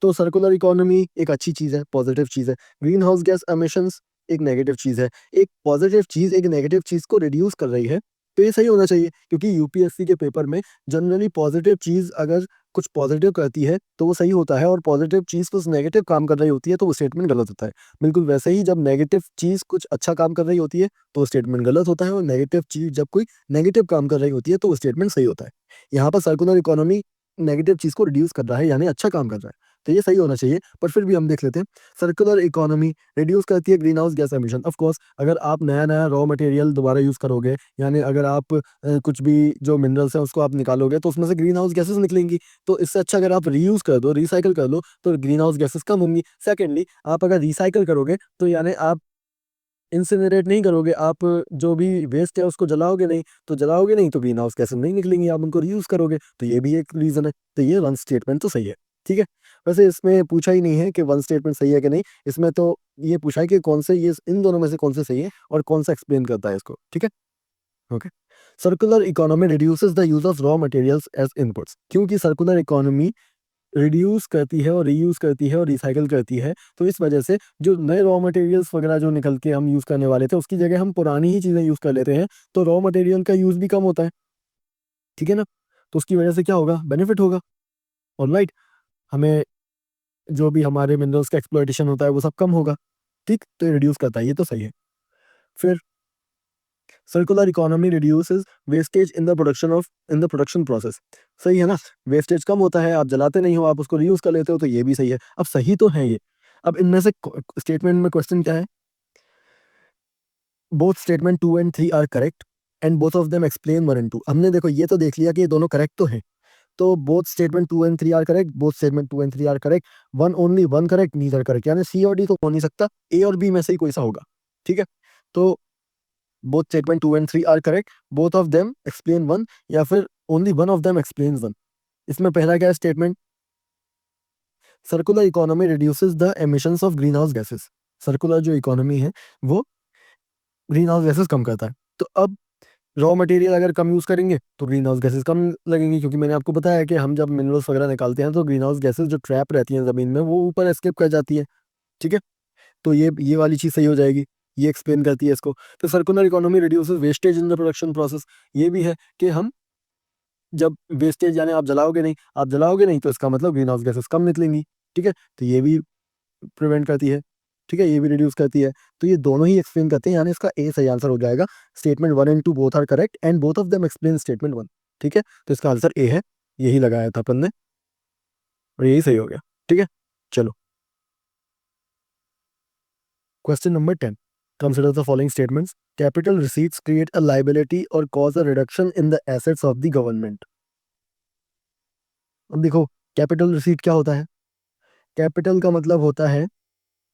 तो सर्कुलर इकोनॉमी एक अच्छी चीज़ है, पॉजिटिव चीज़ है। ग्रीन हाउस गैस एमिशंस एक नेगेटिव चीज़ है। एक पॉजिटिव चीज़ एक नेगेटिव चीज़ को रिड्यूस कर रही है, तो ये सही होना चाहिए क्योंकि यूपीएससी के पेपर में जनरली पॉजिटिव चीज़ अगर कुछ पॉजिटिव करती है तो वो सही होता है और पॉजिटिव चीज़ कुछ नेगेटिव काम कर रही होती है तो वो स्टेटमेंट गलत होता है। बिल्कुल वैसे ही जब नेगेटिव चीज़ कुछ अच्छा काम कर रही होती है तो वो स्टेटमेंट गलत होता है और नेगेटिव चीज़ जब कोई नेगेटिव काम कर रही होती है तो वो स्टेटमेंट सही होता है। यहाँ पर सर्कुलर इकोनॉमी नेगेटिव चीज़ को रिड्यूस कर रहा है यानी अच्छा काम कर रहा है, तो ये सही होना चाहिए। पर फिर भी हम देख लेते हैं। सर्कुलर इकोनॉमी रिड्यूस करती है green house gas emission. Of course अगर आप नया नया रॉ मटेरियल दोबारा यूज़ करोगे, यानी अगर आप कुछ भी जो मिनरल्स हैं उसको आप निकालोगे तो उसमें से ग्रीन हाउस गैसेस निकलेंगी। तो इससे अच्छा अगर आप रीयूज़ कर दो, रिसाइकिल कर लो, तो ग्रीन हाउस गैसेस कम होंगी। सेकेंडली, आप अगर रिसाइकिल करोगे तो यानी आप इंसिनरेट नहीं करोगे, आप जो भी वेस्ट है उसको जलाओगे नहीं, तो जलाओगे नहीं तो ग्रीन हाउस गैसेस नहीं निकलेंगी, आप उनको रीयूज़ करोगे, तो ये भी एक रीज़न है। तो ये वन स्टेटमेंट तो सही है। ठीक है, वैसे इसमें पूछा ही नहीं है कि वन स्टेटमेंट सही है कि नहीं, इसमें तो ये पूछा है कि कौन से, ये इन दोनों में से कौन से सही है और कौन सा एक्सप्लेन करता है इसको। ठीक है, okay. Circular economy reduces the use of raw materials as inputs. क्योंकि सर्कुलर इकोनॉमी रिड्यूस करती है और रीयूज़ करती है और रिसाइकिल करती है, तो इस वजह से जो नए रॉ मटेरियल्स वगैरह जो निकल के हम यूज़ करने वाले थे उसकी जगह हम पुरानी ही चीज़ें यूज़ कर लेते हैं, तो रॉ मटेरियल का यूज़ भी कम होता है। ठीक है ना, तो उसकी वजह से क्या होगा? बेनिफिट होगा। ऑलराइट, हमें जो भी हमारे मिनरल्स का एक्सप्लॉयटेशन होता है वो सब कम होगा। ठीक, तो ये रिड्यूस करता है, ये तो सही है। फिर circular economy reduces wastage in the production process. सही है ना, वेस्टेज कम होता है, आप जलाते नहीं हो, आप उसको रीयूज कर लेते हो, तो ये भी सही है। अब सही तो है ये। अब इनमें से स्टेटमेंट में क्वेश्चन क्या है? Both statement 2 and 3 are correct and both of them explain 1 and 2। हमने देखो ये तो देख लिया कि ये दोनों करेक्ट तो हैं, तो both statement 2 and 3 are correct, both statement 2 and 3 are correct, one only one correct, neither correct, यानी सी और डी तो हो नहीं सकता, ए और बी में से ही कोई सा होगा। ठीक है, तो both statement 2 and 3 are correct, both of them explain 1, या फिर only one of them explains 1। इसमें पहला क्या है statement, circular economy reduces the emissions of greenhouse gases. Circular जो इकोनॉमी है वो ग्रीन हाउस गैसेस कम करता है। तो अब रॉ मटेरियल अगर कम यूज करेंगे तो ग्रीन हाउस गैसेस कम लगेंगी, क्योंकि मैंने आपको बताया कि हम जब मिनरल्स वगैरह निकालते हैं तो ग्रीन हाउस गैसेस जो ट्रैप रहती हैं जमीन में वो ऊपर एस्केप कर जाती है। ठीक है, तो ये वाली चीज सही हो जाएगी, ये एक्सप्लेन करती है इसको। तो circular economy reduces wastage in the production process, ये भी है कि हम जब वेस्टेज यानी आप जलाओगे नहीं तो इसका मतलब ग्रीन हाउस गैसेस कम निकलेंगी। ठीक है, तो ये भी प्रिवेंट करती है। ठीक है, ये भी रिड्यूस करती है। तो ये दोनों ही एक्सप्लेन करते हैं, यानी इसका ए सही आंसर हो जाएगा। Statement 1 and 2 both are correct and both of them explain statement 1। ठीक है, तो इसका आंसर ए है, यही लगाया था अपन ने और यही सही हो गया। ठीक है, चलो question number 10, consider the following statements. Capital receipts create a liability और cause a reduction in the assets of the government. अब देखो कैपिटल रिसीट क्या होता है, कैपिटल का मतलब होता है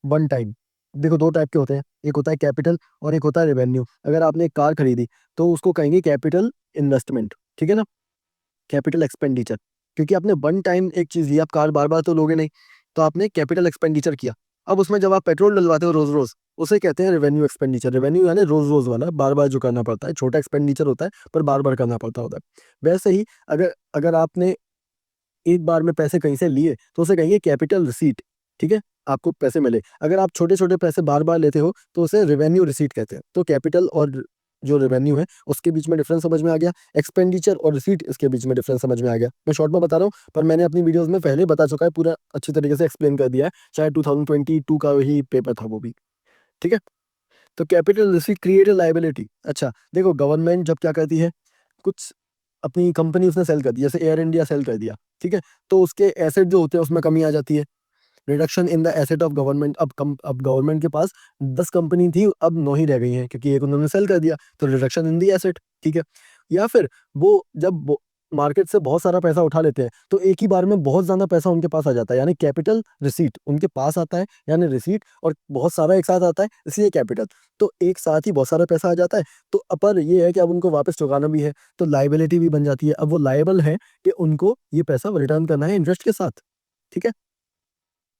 वन टाइम। देखो दो टाइप के होते हैं, एक होता है कैपिटल और एक होता है रेवेन्यू। अगर आपने एक कार खरीदी तो उसको कहेंगे कैपिटल इन्वेस्टमेंट, ठीक है ना, कैपिटल एक्सपेंडिचर, क्योंकि आपने वन टाइम एक चीज ली, आप कार बार बार तो लोगे नहीं, तो आपने कैपिटल एक्सपेंडिचर किया। अब उसमें जब आप पेट्रोल डलवाते हो रोज रोज, उसे कहते हैं रेवेन्यू एक्सपेंडिचर। रेवेन्यू यानी रोज रोज वाला, बार बार जो करना पड़ता है, छोटा एक्सपेंडिचर होता है पर बार बार करना पड़ता होता है। वैसे ही अगर अगर आपने एक बार में पैसे कहीं से लिए तो उसे कहेंगे कैपिटल रिसीट। ठीक है, आपको पैसे मिले। अगर आप छोटे छोटे पैसे बार बार लेते हो तो उसे रेवेन्यू रिसीट कहते हैं। तो कैपिटल और जो रेवेन्यू है उसके बीच में डिफरेंस समझ में आ गया, एक्सपेंडिचर और रिसीट इसके बीच में डिफरेंस समझ में आ गया। मैं शॉर्ट में बता रहा हूँ पर मैंने अपनी वीडियोस में पहले बता चुका है, पूरा अच्छी तरीके से एक्सप्लेन कर दिया है, शायद 2022 का ही पेपर था वो भी। ठीक है, तो capital receipt create a liability. अच्छा देखो, गवर्नमेंट जब क्या करती है, कुछ अपनी कंपनी उसने सेल कर दी, जैसे एयर इंडिया सेल कर दिया, ठीक है, तो उसके एसेट जो होते हैं उसमें कमी आ जाती है, reduction in the asset of government. अब गवर्नमेंट के पास 10 कंपनी थी, अब 9 ही रह गई हैं क्योंकि एक उन्होंने सेल कर दिया, तो रिडक्शन इन दी एसेट। ठीक है, या फिर वो जब वो मार्केट से बहुत सारा पैसा उठा लेते हैं तो एक ही बार में बहुत ज्यादा पैसा उनके पास आ जाता है, यानी कैपिटल रिसीट उनके पास आता है, यानी रिसीट और बहुत सारा एक साथ आता है, इसलिए कैपिटल। तो एक साथ ही बहुत सारा पैसा आ जाता है, तो अपर ये है कि अब उनको वापस चुकाना भी है, तो लाइबिलिटी भी बन जाती है। अब वो लायबल है कि उनको ये पैसा रिटर्न करना है इंटरेस्ट के साथ। ठीक है,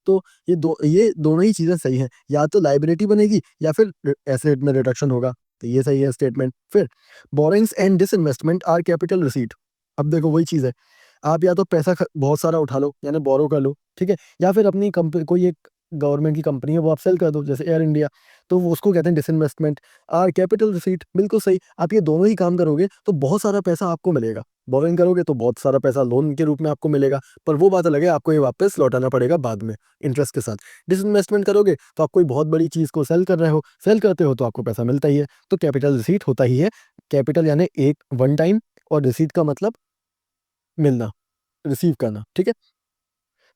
तो ये दोनों ही चीजें सही हैं, या तो लाइबिलिटी बनेगी या फिर एसेट में रिडक्शन होगा, तो ये सही है स्टेटमेंट। फिर borings and disinvestment are capital receipt. अब देखो वही चीज है, आप या तो पैसा बहुत सारा उठा लो यानी बोरो कर लो, ठीक है, या फिर अपनी कंपनी कोई एक गवर्नमेंट की कंपनी है वो आप सेल कर दो, जैसे एयर इंडिया, तो वो उसको कहते हैं डिसइन्वेस्टमेंट। आर कैपिटल रिसीट, बिल्कुल सही। आप ये दोनों ही काम करोगे तो बहुत सारा पैसा आपको मिलेगा, बोरिंग करोगे तो बहुत सारा पैसा लोन के रूप में आपको मिलेगा, पर वो बात अलग है, आपको ये वापस लौटाना पड़ेगा बाद में इंटरेस्ट के साथ। डिसइन्वेस्टमेंट करोगे तो आप कोई बहुत बड़ी चीज को सेल कर रहे हो, सेल करते हो तो आपको पैसा मिलता ही है, तो कैपिटल रिसीट होता ही है। कैपिटल यानी एक वन टाइम, और रिसीट का मतलब मिलना, रिसीव करना। ठीक है,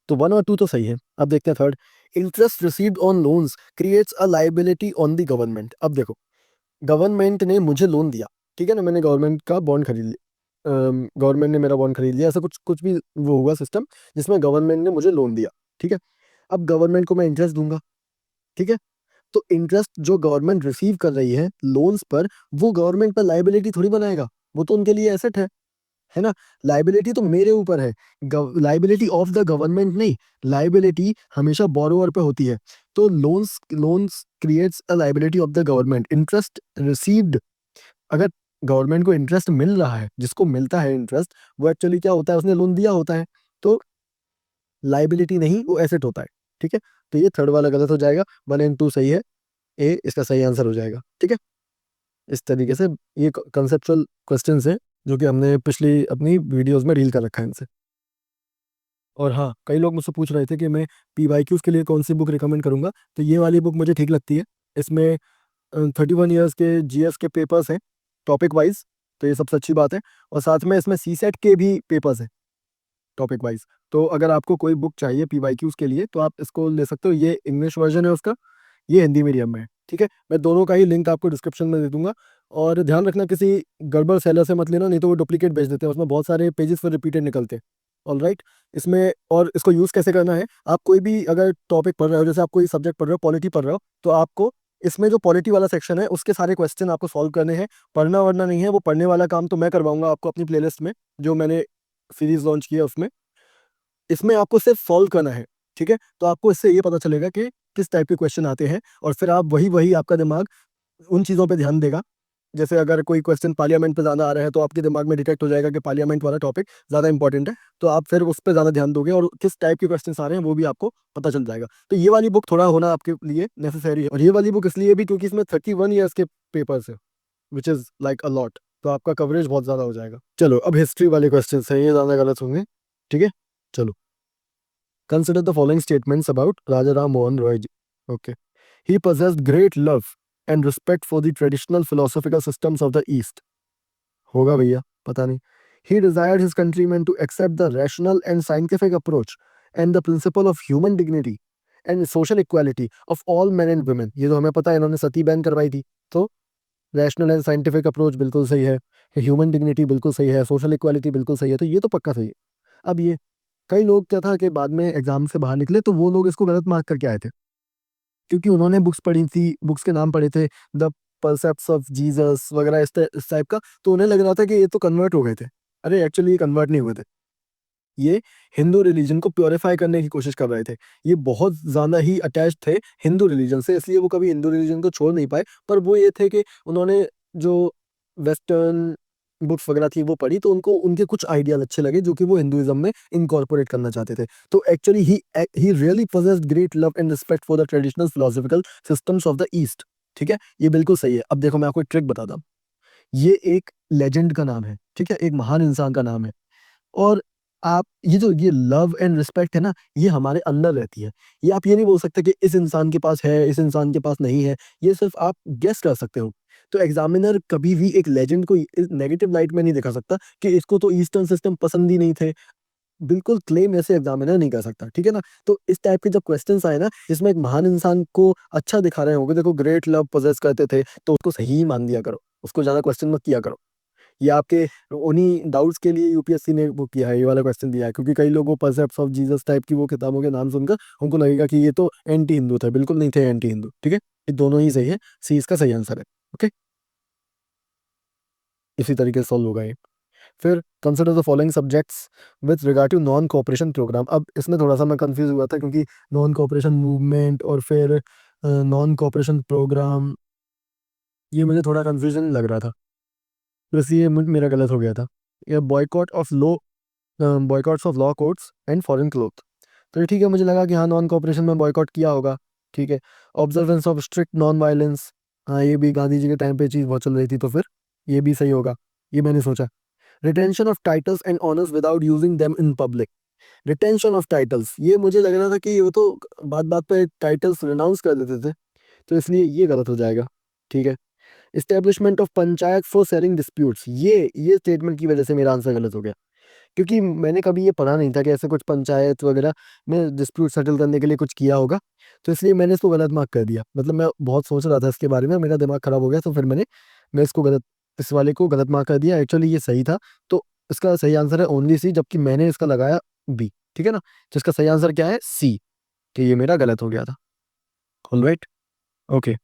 तो 1 और 2 तो सही है। अब देखते हैं third, interest received on loans creates a liability on the government. अब देखो, गवर्नमेंट ने मुझे लोन दिया, ठीक है ना, मैंने गवर्नमेंट का बॉन्ड खरीद लिया, गवर्नमेंट ने मेरा बॉन्ड खरीद लिया, ऐसा कुछ कुछ भी वो हुआ सिस्टम जिसमें गवर्नमेंट ने मुझे लोन दिया। ठीक है, अब गवर्नमेंट को मैं इंटरेस्ट दूंगा, ठीक है, तो इंटरेस्ट जो गवर्नमेंट रिसीव कर रही है लोन्स पर, वो गवर्नमेंट पर लाइबिलिटी थोड़ी बनाएगा, वो तो उनके लिए एसेट है ना। लाइबिलिटी तो मेरे ऊपर है, लाइबिलिटी ऑफ द गवर्नमेंट नहीं, लाइबिलिटी हमेशा बोरोवर पे होती है। तो loans loans creates a liability of the government. Interest received, अगर गवर्नमेंट को इंटरेस्ट मिल रहा है, जिसको मिलता है इंटरेस्ट, वो एक्चुअली क्या होता है, उसने लोन दिया होता है, तो लाइबिलिटी नहीं वो एसेट होता है। ठीक है, तो ये थर्ड वाला गलत हो जाएगा, 1 एंड 2 सही है, ए इसका सही आंसर हो जाएगा। ठीक है, इस तरीके से ये कंसेप्चुअल क्वेश्चंस हैं जो कि हमने पिछली अपनी वीडियोस में डील कर रखा है इनसे। और हाँ, कई लोग मुझसे पूछ रहे थे कि मैं पीवाईक्यूज के लिए कौन सी बुक रिकमेंड करूंगा, तो ये वाली बुक मुझे ठीक लगती है। इसमें 31 ईयर्स के जीएस के पेपर्स हैं टॉपिक वाइज, तो ये सबसे अच्छी बात है। और साथ में इसमें सीसेट के भी पेपर्स हैं टॉपिक वाइज। तो अगर आपको कोई बुक चाहिए पीवाईक्यूज के लिए तो आप इसको ले सकते हो, ये इंग्लिश वर्जन है उसका, ये हिंदी मीडियम में है, ठीक है। मैं दोनों का ही लिंक आपको डिस्क्रिप्शन में दे दूंगा। और ध्यान रखना किसी गड़बड़ सेलर से मत लेना, नहीं तो वो डुप्लीकेट बेच देते हैं, उसमें बहुत सारे पेजेस फिर रिपीटेड निकलते हैं। All right. इसमें और इसको यूज़ कैसे करना है, आप कोई भी अगर टॉपिक पढ़ रहे हो, जैसे आप कोई सब्जेक्ट पढ़ रहे हो, पॉलिटी पढ़ रहे हो, तो आपको इसमें जो पॉलिटी वाला सेक्शन है उसके सारे क्वेश्चन आपको सॉल्व करने हैं। पढ़ना वरना नहीं है, वो पढ़ने वाला काम तो मैं करवाऊंगा आपको अपनी प्लेलिस्ट में, जो मैंने सीरीज लॉन्च की है उसमें। इसमें आपको सिर्फ सॉल्व करना है, ठीक है। तो आपको इससे ये पता चलेगा कि किस टाइप के क्वेश्चन आते हैं, और फिर आप वही वही आपका दिमाग उन चीज़ों पे ध्यान देगा। जैसे अगर कोई क्वेश्चन पार्लियामेंट पे ज़्यादा आ रहा है, तो आपके दिमाग में डिटेक्ट हो जाएगा कि पार्लियामेंट वाला टॉपिक ज़्यादा इंपॉर्टेंट है, तो आप फिर उस पे ज़्यादा ध्यान दोगे, और किस टाइप के क्वेश्चन आ रहे हैं वो भी आपको पता चल जाएगा। तो ये वाली बुक थोड़ा होना आपके लिए नेसेसरी है, और ये वाली बुक इसलिए भी क्योंकि इसमें 31 ईयर्स के पेपर्स है, which is like a lot. तो आपका कवरेज बहुत ज़्यादा हो जाएगा। चलो अब हिस्ट्री वाले क्वेश्चन हैं, ये ज़्यादा गलत होंगे, ठीक है। चलो, consider the following statements about Raja Ram Mohan Roy ji. Okay. He possessed great love and respect for the traditional philosophical systems of the East. होगा भैया, पता नहीं. He desired his countrymen to accept the rational and scientific approach and the principle of human dignity and social equality of all men and women. ये तो हमें पता है, इन्होंने सती बैन करवाई थी, तो रैशनल एंड साइंटिफिक अप्रोच बिल्कुल सही है, ह्यूमन डिग्निटी बिल्कुल सही है, सोशल इक्वालिटी बिल्कुल सही है, तो ये तो पक्का सही है। अब ये कई लोग क्या था कि बाद में एग्जाम से बाहर निकले तो वो लोग इसको गलत मार्क करके आए थे, क्योंकि उन्होंने बुक्स पढ़ी थी, बुक्स के नाम पढ़े थे, द परसेप्ट्स ऑफ जीसस वगैरह इस टाइप का, तो उन्हें लग रहा था कि ये तो कन्वर्ट हो गए थे। अरे एक्चुअली ये कन्वर्ट नहीं हुए थे, ये हिंदू रिलीजन को प्योरीफाई करने की कोशिश कर रहे थे। ये बहुत ज़्यादा ही अटैच थे हिंदू रिलीजन से, इसलिए वो कभी हिंदू रिलीजन को छोड़ नहीं पाए। पर वो ये थे कि उन्होंने जो वेस्टर्न बुक्स वगैरह थी वो पढ़ी, तो उनको उनके कुछ आइडियाज अच्छे लगे जो कि वो हिंदुइज्म में इनकॉर्पोरेट करना चाहते थे। तो actually he really possessed great love and respect for the traditional philosophical systems of the east, ठीक है। ये बिल्कुल सही है। अब देखो मैं आपको एक ट्रिक बताता हूँ। ये एक लेजेंड का नाम है, ठीक है, एक महान इंसान का नाम है। और आप ये लव एंड रिस्पेक्ट है ना, ये हमारे अंदर रहती है। ये आप ये नहीं बोल सकते कि इस इंसान के पास है, इस इंसान के पास नहीं है। ये सिर्फ आप गेस कर सकते हो। तो एग्जामिनर कभी भी एक लेजेंड को इस नेगेटिव लाइट में नहीं दिखा सकता कि इसको तो ईस्टर्न सिस्टम पसंद ही नहीं थे। बिल्कुल क्लेम ऐसे एग्जामिनर नहीं कर सकता, ठीक है ना। तो इस टाइप के जब क्वेश्चंस आए ना, जिसमें एक महान इंसान को अच्छा दिखा रहे होंगे, देखो ग्रेट लव पोजेस करते थे, तो उसको सही ही मान दिया करो, उसको ज्यादा क्वेश्चन मत किया करो। ये आपके उन्हीं डाउट्स के लिए यूपीएससी ने वो किया है, ये वाला क्वेश्चन दिया है, क्योंकि कई लोगों परसेप्ट्स ऑफ जीसस टाइप की वो किताबों के नाम सुनकर उनको लगेगा कि ये तो एंटी हिंदू थे। बिल्कुल नहीं थे एंटी हिंदू, ठीक है। ये दोनों ही सही है, सी इसका सही आंसर है। ओके, इसी तरीके से सॉल्व होगा ये। फिर consider the following subjects with regard to non cooperation programme. अब इसमें थोड़ा सा मैं कंफ्यूज हुआ था, क्योंकि नॉन कोऑपरेशन मूवमेंट और फिर नॉन कोऑपरेशन प्रोग्राम, ये मुझे थोड़ा कंफ्यूजन लग रहा था, तो इसलिए मेरा गलत हो गया था। ये boycotts of law courts and foreign cloth, तो ये ठीक है, मुझे लगा कि हाँ नॉन कोऑपरेशन में बॉयकॉट किया होगा, ठीक है। Observance of strict non violence, हाँ ये भी गांधी जी के टाइम पे चीज़ बहुत चल रही थी, तो फिर ये भी सही होगा, ये मैंने सोचा। Retention of titles and honours without using them in public. Retention of titles, ये मुझे लग रहा था कि वो तो बात बात पे टाइटल्स रिनाउंस कर देते थे, तो इसलिए ये गलत हो जाएगा, ठीक है। Establishment of panchayat for setting disputes, ये स्टेटमेंट की वजह से मेरा आंसर गलत हो गया, क्योंकि मैंने कभी ये पढ़ा नहीं था कि ऐसे कुछ पंचायत वगैरह में डिस्प्यूट सेटल करने के लिए कुछ किया होगा, तो इसलिए मैंने इसको गलत मार्क कर दिया। मतलब मैं बहुत सोच रहा था इसके बारे में, मेरा दिमाग खराब हो गया, तो फिर मैं इसको गलत, इस वाले को गलत मार्क कर दिया। एक्चुअली ये सही था, तो इसका सही आंसर है ओनली सी, जबकि मैंने इसका लगाया बी, ठीक है ना। तो इसका सही आंसर क्या है, सी, कि ये मेरा गलत हो गया था। Alright, okay.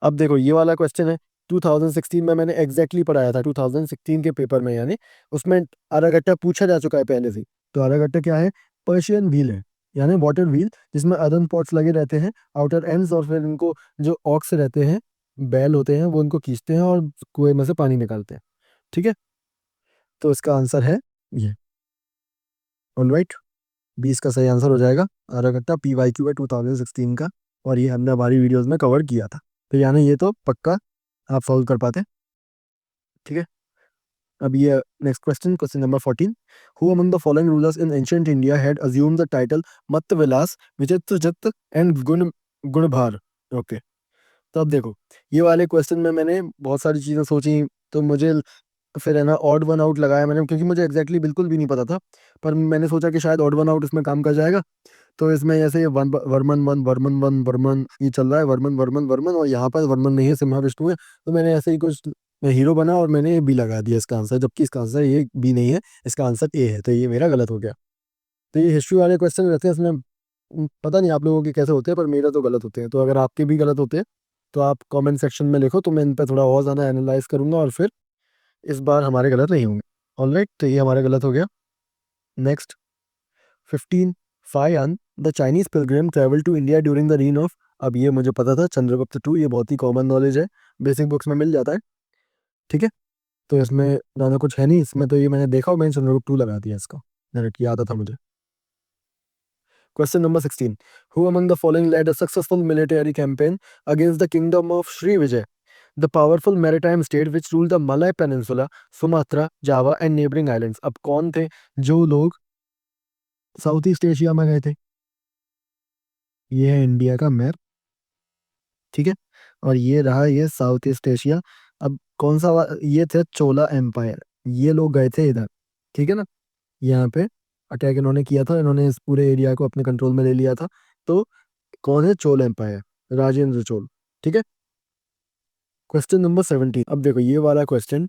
अब देखो ये वाला क्वेश्चन है, 2016 में मैंने एग्जैक्टली पढ़ाया था, 2016 के पेपर में, यानी उसमें अरागट्टा पूछा जा चुका है पहले से। तो अरागट्टा क्या है, पर्शियन व्हील है, यानी वाटर व्हील, जिसमें अर्दन पॉट्स लगे रहते हैं आउटर एंड्स, और फिर इनको जो ऑक्स रहते हैं, बैल होते हैं, वो इनको खींचते हैं और कुएं में से पानी निकालते हैं, ठीक है। तो इसका आंसर है ये। ऑलराइट, 20 का सही आंसर हो जाएगा। अरागट्टा PYQ है 2016 का, और ये हमने हमारी वीडियोस में कवर किया था, तो यानी ये तो पक्का आप सॉल्व कर पाते, ठीक है। अब ये next question, question number 14। Who among the following rulers in ancient India had assumed the title Mattavilasa Vichitrachitta and Gunabhara. Okay, तो अब देखो ये वाले क्वेश्चन में मैंने बहुत सारी चीज़ें सोची, तो मुझे फिर है ना ऑड वन आउट लगाया मैंने, क्योंकि मुझे एग्जैक्टली बिल्कुल भी नहीं पता था, पर मैंने सोचा कि शायद ऑड वन आउट इसमें काम कर जाएगा। तो इसमें ऐसे ये वर्मन वर्मन ये चल रहा है, वर्मन वर्मन वर्मन, और यहाँ पर वर्मन नहीं है, सिम्हा विष्णु है। तो मैंने ऐसे ही कुछ हीरो बना और मैंने ये बी लगा दिया इसका आंसर, जबकि इसका आंसर ये बी नहीं है, इसका आंसर ए है। तो ये मेरा गलत हो गया। तो ये हिस्ट्री वाले क्वेश्चन रहते हैं इसमें, पता नहीं आप लोगों के कैसे होते हैं, पर मेरे तो गलत होते हैं। तो अगर आपके भी गलत होते हैं तो आप कमेंट सेक्शन में लिखो, तो मैं इन पर थोड़ा और ज़्यादा एनालाइज करूंगा, और फिर इस बार हमारे गलत नहीं होंगे। ऑलराइट, तो ये हमारे गलत हो गया। Next, 15, Fahian the Chinese pilgrim travel to India during the reign of. अब ये मुझे पता था, चंद्रगुप्त टू, ये बहुत ही कॉमन नॉलेज है, बेसिक बुक्स में मिल जाता है। ठीक है, तो इसमें ज़्यादा कुछ है नहीं इसमें, तो ये मैंने देखा और मैंने चंद्रगुप्त टू लगा दिया इसका, डायरेक्ट याद था मुझे। Question number 16. Who among the following led a successful military campaign against the kingdom of Sri Vijay, the powerful maritime state which ruled the Malay Peninsula, Sumatra, Java and neighboring islands? अब कौन थे जो लोग south east Asia में गए थे? ये है इंडिया का मैप, ठीक है, और ये रहा ये साउथ ईस्ट एशिया। अब कौन सा ये थे चोला एम्पायर, ये लोग गए थे इधर, ठीक है ना, यहाँ पे अटैक इन्होंने किया था, इन्होंने इस पूरे एरिया को अपने कंट्रोल में ले लिया था। तो कौन है? चोल एम्पायर, राजेंद्र चोल। ठीक है, क्वेश्चन नंबर 17। अब देखो ये वाला क्वेश्चन,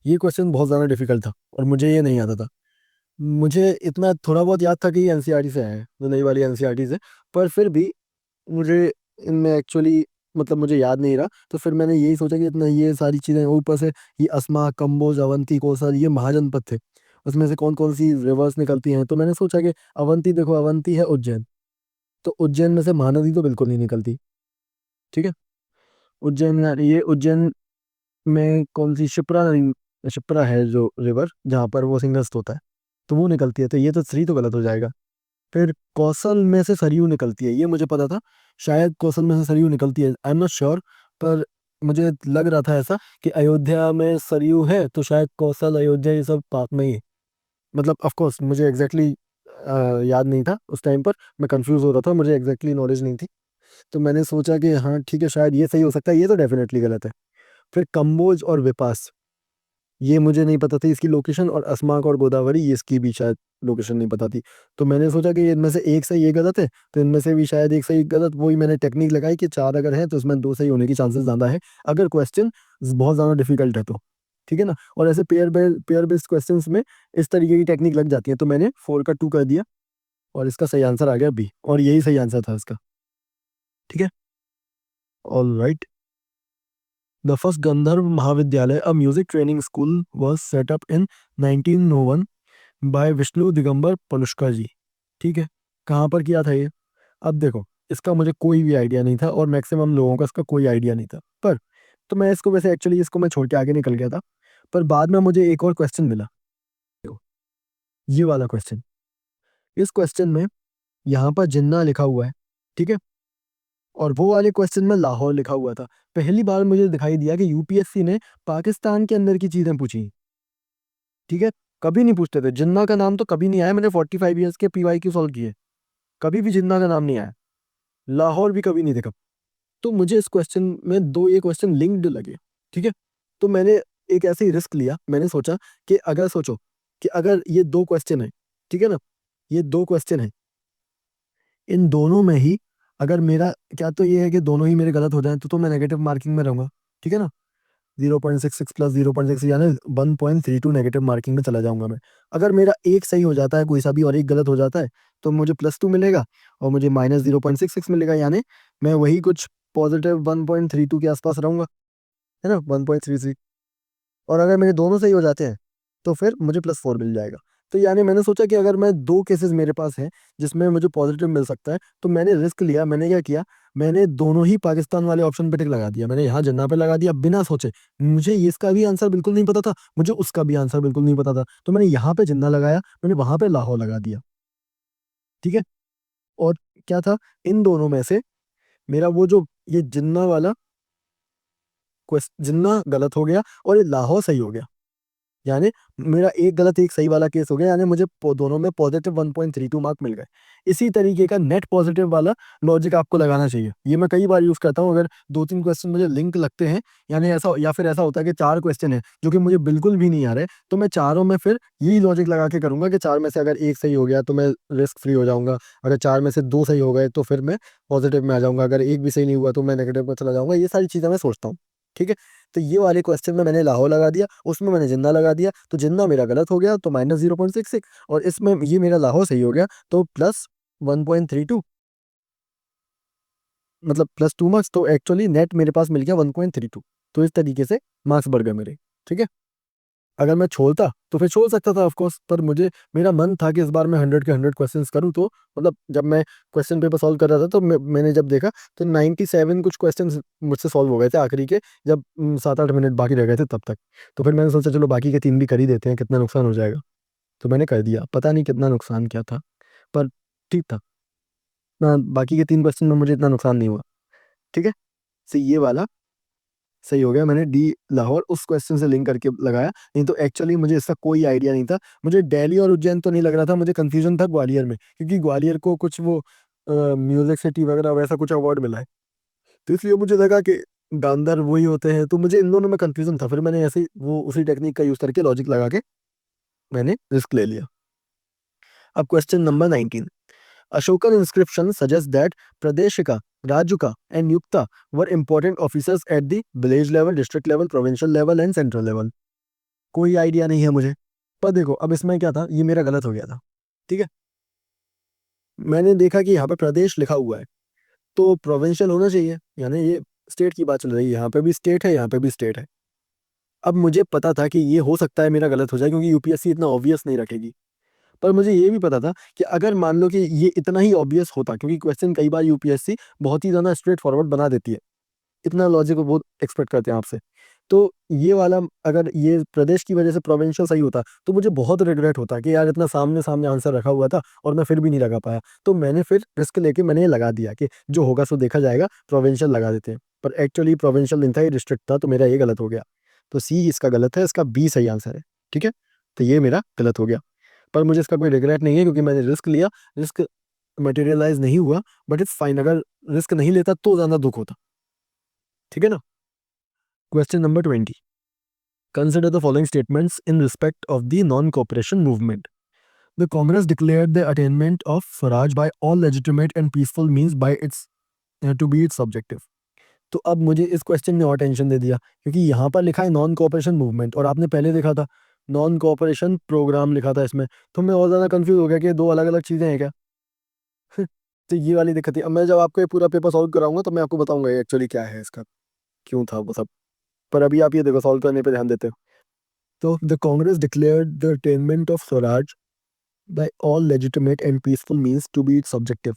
ये क्वेश्चन बहुत ज़्यादा डिफिकल्ट था और मुझे ये नहीं आता था। मुझे इतना थोड़ा बहुत याद था कि ये एनसीईआरटी से आया है, जो नई वाली एनसीईआरटी से, पर फिर भी मुझे इनमें एक्चुअली मतलब मुझे याद नहीं रहा। तो फिर मैंने यही सोचा कि इतना ये सारी चीज़ें, ऊपर से ये असमा, कंबोज, अवंती, कोसर, ये महाजनपद थे, उसमें से कौन कौन सी रिवर्स निकलती हैं। तो मैंने सोचा कि अवंती, देखो अवंती है उज्जैन, तो उज्जैन में से महानदी तो बिल्कुल नहीं निकलती। ठीक है, उज्जैन ये उज्जैन में कौन सी, शिप्रा नदी, शिप्रा है जो रिवर जहाँ पर वो सिंगस्ट होता है, तो वो निकलती है। तो ये तो थ्री तो गलत हो जाएगा। फिर कौशल में से सरयू निकलती है, ये मुझे पता था, शायद कौशल में से सरयू निकलती है, आई एम नॉट श्योर, पर मुझे लग रहा था ऐसा कि अयोध्या में सरयू है, तो शायद कौशल, अयोध्या, ये सब पास में ही है। मतलब ऑफ कोर्स मुझे एग्जैक्टली याद नहीं था उस टाइम पर, मैं कंफ्यूज हो रहा था, मुझे एग्जैक्टली नॉलेज नहीं थी। तो मैंने सोचा कि हाँ ठीक है, शायद ये सही हो सकता है, ये तो डेफिनेटली गलत है। फिर कंबोज और विपास, ये मुझे नहीं पता थी इसकी लोकेशन, और अस्माक और गोदावरी, ये इसकी भी शायद लोकेशन नहीं पता थी। तो मैंने सोचा कि इनमें से एक सही, ये गलत है, तो इनमें से भी शायद एक सही गलत। वही मैंने टेक्निक लगाई कि चार अगर है तो उसमें दो सही होने की चांसेस ज़्यादा है, अगर क्वेश्चन बहुत ज़्यादा डिफिकल्ट है तो। ठीक है ना, और ऐसे पेयर बेस्ड क्वेश्चन में इस तरीके की टेक्निक लग जाती है। तो मैंने 4 का 2 कर दिया और इसका सही आंसर आ गया बी, और यही सही आंसर था इसका। ठीक है, all right. The first Gandharva Mahavidyalaya, a music training school, was set up in 1901 by Vishnu Digambar Paluskar ji. ठीक है, कहाँ पर किया था ये? अब देखो, इसका मुझे कोई भी आइडिया नहीं था, और मैक्सिमम लोगों का इसका कोई आइडिया नहीं था, पर तो मैं इसको वैसे एक्चुअली इसको मैं छोड़ के आगे निकल गया था। पर बाद में मुझे एक और क्वेश्चन मिला, देखो, ये वाला क्वेश्चन। इस क्वेश्चन में यहाँ पर जिन्ना लिखा हुआ है, ठीक है, और वो वाले क्वेश्चन में लाहौर लिखा हुआ था। पहली बार मुझे दिखाई दिया कि यूपीएससी ने पाकिस्तान के अंदर की चीजें पूछी। ठीक है, कभी नहीं पूछते थे, जिन्ना का नाम तो कभी नहीं आया, मैंने 45 ईयर्स के पीवाई क्यू सॉल्व किए, कभी भी जिन्ना का नाम नहीं आया, लाहौर भी कभी नहीं देखा। तो मुझे इस क्वेश्चन में दो ये क्वेश्चन लिंक्ड लगे। ठीक है, तो मैंने एक ऐसे ही रिस्क लिया, मैंने सोचा कि अगर सोचो कि अगर ये दो क्वेश्चन है, ठीक है ना, ये दो क्वेश्चन है, इन दोनों में ही अगर मेरा, क्या तो ये है कि दोनों ही मेरे गलत हो जाएं, तो मैं नेगेटिव मार्किंग में रहूंगा। ठीक है ना, 0.66 प्लस 0.6 यानी 1.32 नेगेटिव मार्किंग में चला जाऊंगा मैं। अगर मेरा एक सही हो जाता है कोई सा भी और एक गलत हो जाता है, तो मुझे +2 मिलेगा और मुझे -0.66 मिलेगा, यानी मैं वही कुछ पॉजिटिव 1.32 के आसपास रहूंगा, है ना, 1.33। और अगर मेरे दोनों सही हो जाते हैं तो फिर मुझे +4 मिल जाएगा। तो यानी मैंने सोचा कि अगर मैं दो केसेस मेरे पास हैं जिसमें मुझे पॉजिटिव मिल सकता है, तो मैंने रिस्क लिया। मैंने क्या किया, मैंने दोनों ही पाकिस्तान वाले ऑप्शन पे टिक लगा दिया, मैंने यहाँ जिन्ना पे लगा दिया बिना सोचे। मुझे इसका भी आंसर बिल्कुल नहीं पता था, मुझे उसका भी आंसर बिल्कुल नहीं पता था, तो मैंने यहाँ पे जिन्ना लगाया, मैंने वहां पे लाहौर लगा दिया। ठीक है, और क्या था, इन दोनों में से मेरा वो जो ये जिन्ना वाला जिन्ना गलत हो गया और ये लाहौर सही हो गया। यानी मेरा एक गलत एक सही वाला केस हो गया, यानी मुझे दोनों में पॉजिटिव 1.32 मार्क मिल गए। इसी तरीके का नेट पॉजिटिव वाला लॉजिक आपको लगाना चाहिए। ये मैं कई बार यूज करता हूँ। अगर 2-3 क्वेश्चन मुझे लिंक लगते हैं, यानी ऐसा, या फिर ऐसा होता है कि 4 क्वेश्चन है जो कि मुझे बिल्कुल भी नहीं आ रहे, तो मैं चारों में फिर यही लॉजिक लगा के करूंगा कि 4 में से अगर एक सही हो गया तो मैं रिस्क फ्री हो जाऊंगा, अगर 4 में से 2 सही हो गए तो फिर मैं पॉजिटिव में आ जाऊंगा, अगर एक भी सही नहीं हुआ तो मैं नेगेटिव में चला जाऊंगा। ये सारी चीजें मैं सोचता हूँ। ठीक है। तो ये वाले क्वेश्चन में मैंने लाहौर लगा दिया, उसमें मैंने जिन्ना लगा दिया, तो जिन्ना मेरा गलत हो गया तो -0.66, और इसमें ये मेरा लाहौर सही हो गया तो +1.32, मतलब +2 मार्क्स। तो एक्चुअली नेट मेरे पास मिल गया 1.32। तो इस तरीके से मार्क्स बढ़ गए मेरे। ठीक है। अगर मैं छोड़ता तो फिर छोड़ सकता था ऑफ कोर्स, पर मुझे, मेरा मन था कि इस बार मैं 100 के 100 क्वेश्चंस करूं। तो मतलब जब मैं क्वेश्चन पेपर सॉल्व कर रहा था तो मैंने जब देखा तो 97 कुछ क्वेश्चंस मुझसे सॉल्व हो गए थे आखिरी के, जब 7-8 मिनट बाकी रह गए थे तब तक। तो फिर मैंने सोचा चलो बाकी के 3 भी कर ही देते हैं, कितना नुकसान हो जाएगा। तो मैंने कर दिया, पता नहीं कितना नुकसान क्या था, पर ठीक था ना। बाकी के 3 क्वेश्चन में मुझे इतना नुकसान नहीं हुआ। ठीक है। तो ये वाला सही हो गया। मैंने डी लाहौर उस क्वेश्चन से लिंक करके लगाया, नहीं तो एक्चुअली मुझे इसका कोई आइडिया नहीं था। मुझे दिल्ली और उज्जैन तो नहीं लग रहा था, मुझे कंफ्यूजन था ग्वालियर में, क्योंकि ग्वालियर को कुछ वो म्यूजिक सिटी वगैरह वैसा कुछ अवार्ड मिला है, तो इसलिए मुझे लगा कि गांधर वही होते हैं। तो मुझे इन दोनों में कंफ्यूजन था, फिर मैंने ऐसे ही वो उसी टेक्निक का यूज करके लॉजिक लगा के मैंने रिस्क ले लिया। अब question number 19। Ashokan inscription suggests that Pradeshika, Rajuka, and Yukta were important officers at the village level, district level, provincial level and central level. कोई आइडिया नहीं है मुझे। पर देखो अब इसमें क्या था, ये मेरा गलत हो गया था। ठीक है। मैंने देखा कि यहाँ पे प्रदेश लिखा हुआ है, तो प्रोविंशियल होना चाहिए, यानी ये स्टेट की बात चल रही है, यहाँ पे भी स्टेट है, यहाँ पे भी स्टेट है। अब मुझे पता था कि ये हो सकता है मेरा गलत हो जाए, क्योंकि यूपीएससी इतना ऑब्वियस नहीं रखेगी। पर मुझे ये भी पता था कि अगर मान लो कि ये इतना ही ऑब्वियस होता, क्योंकि क्वेश्चन कई बार यूपीएससी बहुत ही ज़्यादा स्ट्रेट फॉरवर्ड बना देती है, इतना लॉजिक वो बहुत एक्सपेक्ट करते हैं आपसे। तो ये वाला, अगर ये प्रदेश की वजह से प्रोविंशियल सही होता तो मुझे बहुत रिग्रेट होता कि यार इतना सामने सामने आंसर रखा हुआ था और मैं फिर भी नहीं लगा पाया। तो मैंने फिर रिस्क लेके मैंने ये लगा दिया कि जो होगा सो देखा जाएगा, प्रोविंशियल लगा देते हैं। पर एक्चुअली प्रोविंशियल नहीं था, ये डिस्ट्रिक्ट था, तो मेरा ये गलत हो गया। तो सी इसका गलत है, इसका बी सही आंसर है। ठीक है। तो ये मेरा गलत हो गया, पर मुझे इसका कोई रिग्रेट नहीं है, क्योंकि मैंने रिस्क लिया। रिस्क मटेरियलाइज नहीं हुआ, बट इट्स फाइन। अगर रिस्क नहीं लेता तो ज्यादा दुख होता। ठीक है ना। Question number 20। Consider the following statements in respect of the non cooperation movement. The Congress declared the attainment of swaraj by all legitimate and peaceful means by its to be its objective. तो अब मुझे इस क्वेश्चन ने और tension दे दिया, क्योंकि यहाँ पर लिखा है नॉन कोऑपरेशन मूवमेंट, और आपने पहले देखा था नॉन कोऑपरेशन प्रोग्राम लिखा था इसमें। तो मैं और ज़्यादा कंफ्यूज हो गया कि ये दो अलग अलग चीज़ें हैं क्या। तो ये वाली दिक्कत थी। अब मैं जब आपको ये पूरा पेपर सॉल्व कराऊंगा तो मैं आपको बताऊंगा एक्चुअली क्या है इसका, क्यों था वो सब। पर अभी आप ये देखो, सॉल्व करने पे ध्यान देते हो। तो the Congress declared the attainment of swaraj by all legitimate and peaceful means to be its objective.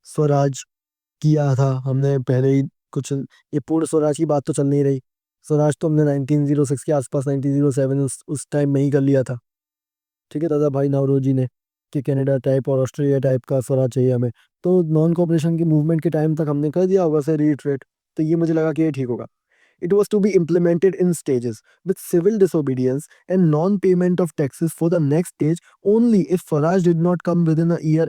Swaraj किया था हमने पहले ही कुछ, ये पूर्ण स्वराज की बात तो चल नहीं रही। स्वराज तो हमने 1906 के आसपास, 1907 उस टाइम में ही कर लिया था। ठीक है। दादा भाई नौरोजी ने कि कनाडा टाइप और ऑस्ट्रेलिया टाइप का स्वराज चाहिए हमें। तो नॉन कॉपरेशन की मूवमेंट के टाइम तक हमने कर दिया होगा से रीट्रेट। तो ये मुझे लगा कि ये ठीक होगा। It was to be implemented in stages, with civil disobedience and non-payment of taxes for the next stage only if Farage did not come within a year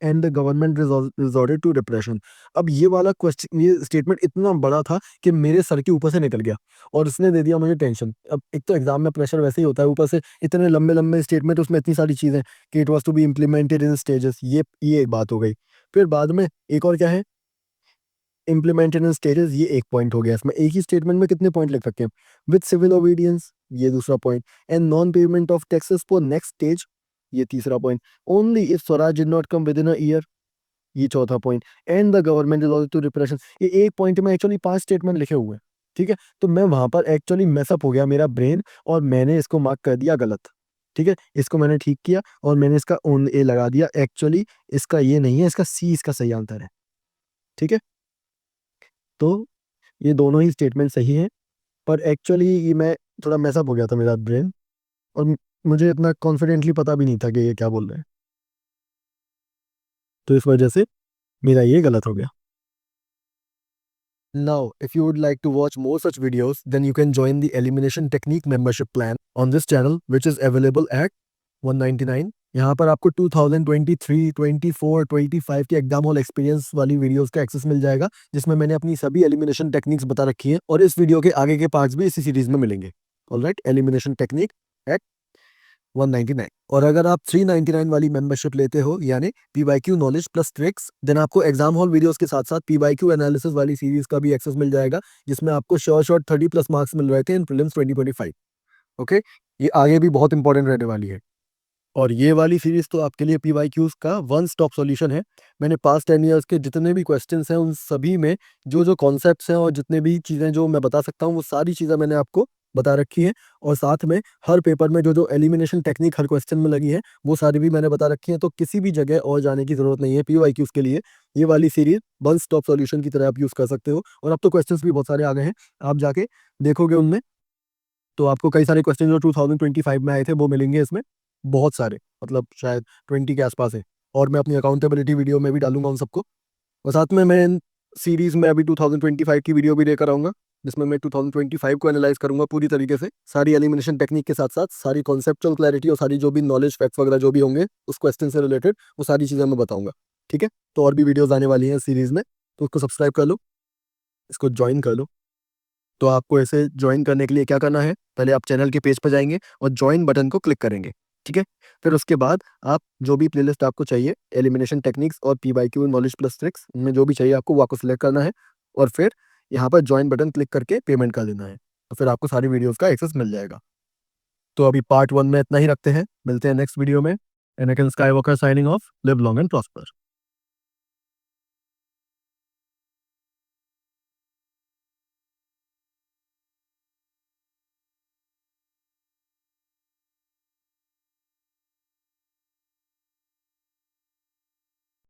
and the government resorted to repression. अब ये वाला question, ये statement इतना बड़ा था कि मेरे sir के ऊपर से निकल गया, और इसने दे दिया मुझे टेंशन। अब एक तो एग्जाम में प्रेशर वैसे ही होता है, ऊपर से इतने लंबे लंबे स्टेटमेंट, उसमें इतनी सारी चीजें कि it was to be implemented in stages, ये एक बात हो गई। फिर बाद में एक और क्या है, इम्प्लीमेंटेड इन स्टेजेस, ये एक पॉइंट हो गया। इसमें एक ही स्टेटमेंट में कितने पॉइंट लिख रखे हैं, विद सिविल ओबीडियंस, ये दूसरा point, and non payment of taxes for next stage, ये तीसरा point, only if swaraj did not come within a year, ये चौथा point, and the government is also to repression. ये एक पॉइंट में actually 5 statement लिखे हुए हैं। ठीक है। तो मैं वहां पर एक्चुअली मैसअप हो गया मेरा ब्रेन, और मैंने इसको मार्क कर दिया गलत। ठीक है। इसको मैंने ठीक किया और मैंने इसका ओन ए लगा दिया। एक्चुअली इसका ये नहीं है, इसका सी इसका सही आंसर है। ठीक है। तो ये दोनों ही स्टेटमेंट सही हैं, पर एक्चुअली ये मैं थोड़ा मैसअप हो गया था मेरा ब्रेन, और मुझे इतना कॉन्फिडेंटली पता भी नहीं था कि ये क्या बोल रहे हैं, तो इस वजह से मेरा ये गलत हो गया। Now, if you would like to watch more such videos, then you can join the Elimination Technique membership plan on this channel, which is available at 199. यहाँ पर आपको 2023, 24, 25 के एग्जाम हॉल एक्सपीरियंस वाली वीडियोस का एक्सेस मिल जाएगा, जिसमें मैंने अपनी सभी एलिमिनेशन टेक्निक्स बता रखी है, और इस वीडियो के आगे के पार्ट्स भी इसी सीरीज में मिलेंगे। Alright, elimination technique at 199। और अगर आप 399 वाली मेंबरशिप लेते हो, यानी PYQ knowledge plus tricks, then आपको एग्जाम हॉल वीडियोस के साथ साथ PYQ एनालिसिस वाली सीरीज का भी एक्सेस मिल जाएगा, जिसमें आपको श्योर 30+ मार्क्स मिल रहे थे इन प्रीलिम्स 2025। ओके, ये आगे भी बहुत इंपॉर्टेंट रहने वाली है। और ये वाली सीरीज तो आपके लिए PYQs का वन स्टॉप सॉल्यूशन है। मैंने पास्ट 10 ईयर्स के जितने भी क्वेश्चंस हैं, उन सभी में जो जो कॉन्सेप्ट्स हैं और जितने भी चीज़ें जो मैं बता सकता हूँ, वो सारी चीज़ें मैंने आपको बता रखी है। और साथ में हर पेपर में जो जो एलिमिनेशन टेक्निक हर क्वेश्चन में लगी है, वो सारी भी मैंने बता रखी है। तो किसी भी जगह और जाने की ज़रूरत नहीं है PYQs के लिए। ये वाली सीरीज वन स्टॉप सॉल्यूशन की तरह आप यूज़ कर सकते हो। और अब तो क्वेश्चंस भी बहुत सारे आ गए हैं, आप जाके देखोगे उनमें तो आपको कई सारे क्वेश्चन जो 2025 में आए थे वो मिलेंगे इसमें, बहुत सारे, मतलब शायद 20 के आसपास है। और मैं अपनी अकाउंटेबिलिटी वीडियो में भी डालूंगा उन सबको। और साथ में मैं सीरीज में अभी 2025 की वीडियो भी लेकर आऊंगा, जिसमें मैं 2025 को एनालाइज करूंगा पूरी तरीके से, सारी एलिमिनेशन टेक्निक के साथ साथ सारी कॉन्सेप्चुअल क्लैरिटी और सारी जो भी नॉलेज फैक्ट्स वगैरह जो भी होंगे उस क्वेश्चन से रिलेटेड, वो सारी चीज़ें मैं बताऊंगा। ठीक है, तो और भी वीडियोज़ आने वाली हैं सीरीज में, तो उसको सब्सक्राइब कर लो, इसको ज्वाइन कर लो। तो आपको ऐसे ज्वाइन करने के लिए क्या करना है, पहले आप चैनल के पेज पर जाएंगे और ज्वाइन बटन को क्लिक करेंगे। ठीक है, फिर उसके बाद आप जो भी प्लेलिस्ट आपको चाहिए, एलिमिनेशन टेक्निक्स और PYQ नॉलेज प्लस ट्रिक्स में जो भी चाहिए आपको, वो आपको सिलेक्ट करना है और फिर यहाँ पर ज्वाइन बटन क्लिक करके पेमेंट कर देना है। तो फिर आपको सारी वीडियोस का एक्सेस मिल जाएगा। तो अभी पार्ट 1 में इतना ही रखते हैं, मिलते हैं नेक्स्ट वीडियो में। Anakin Skywalker signing off, live long and prosper.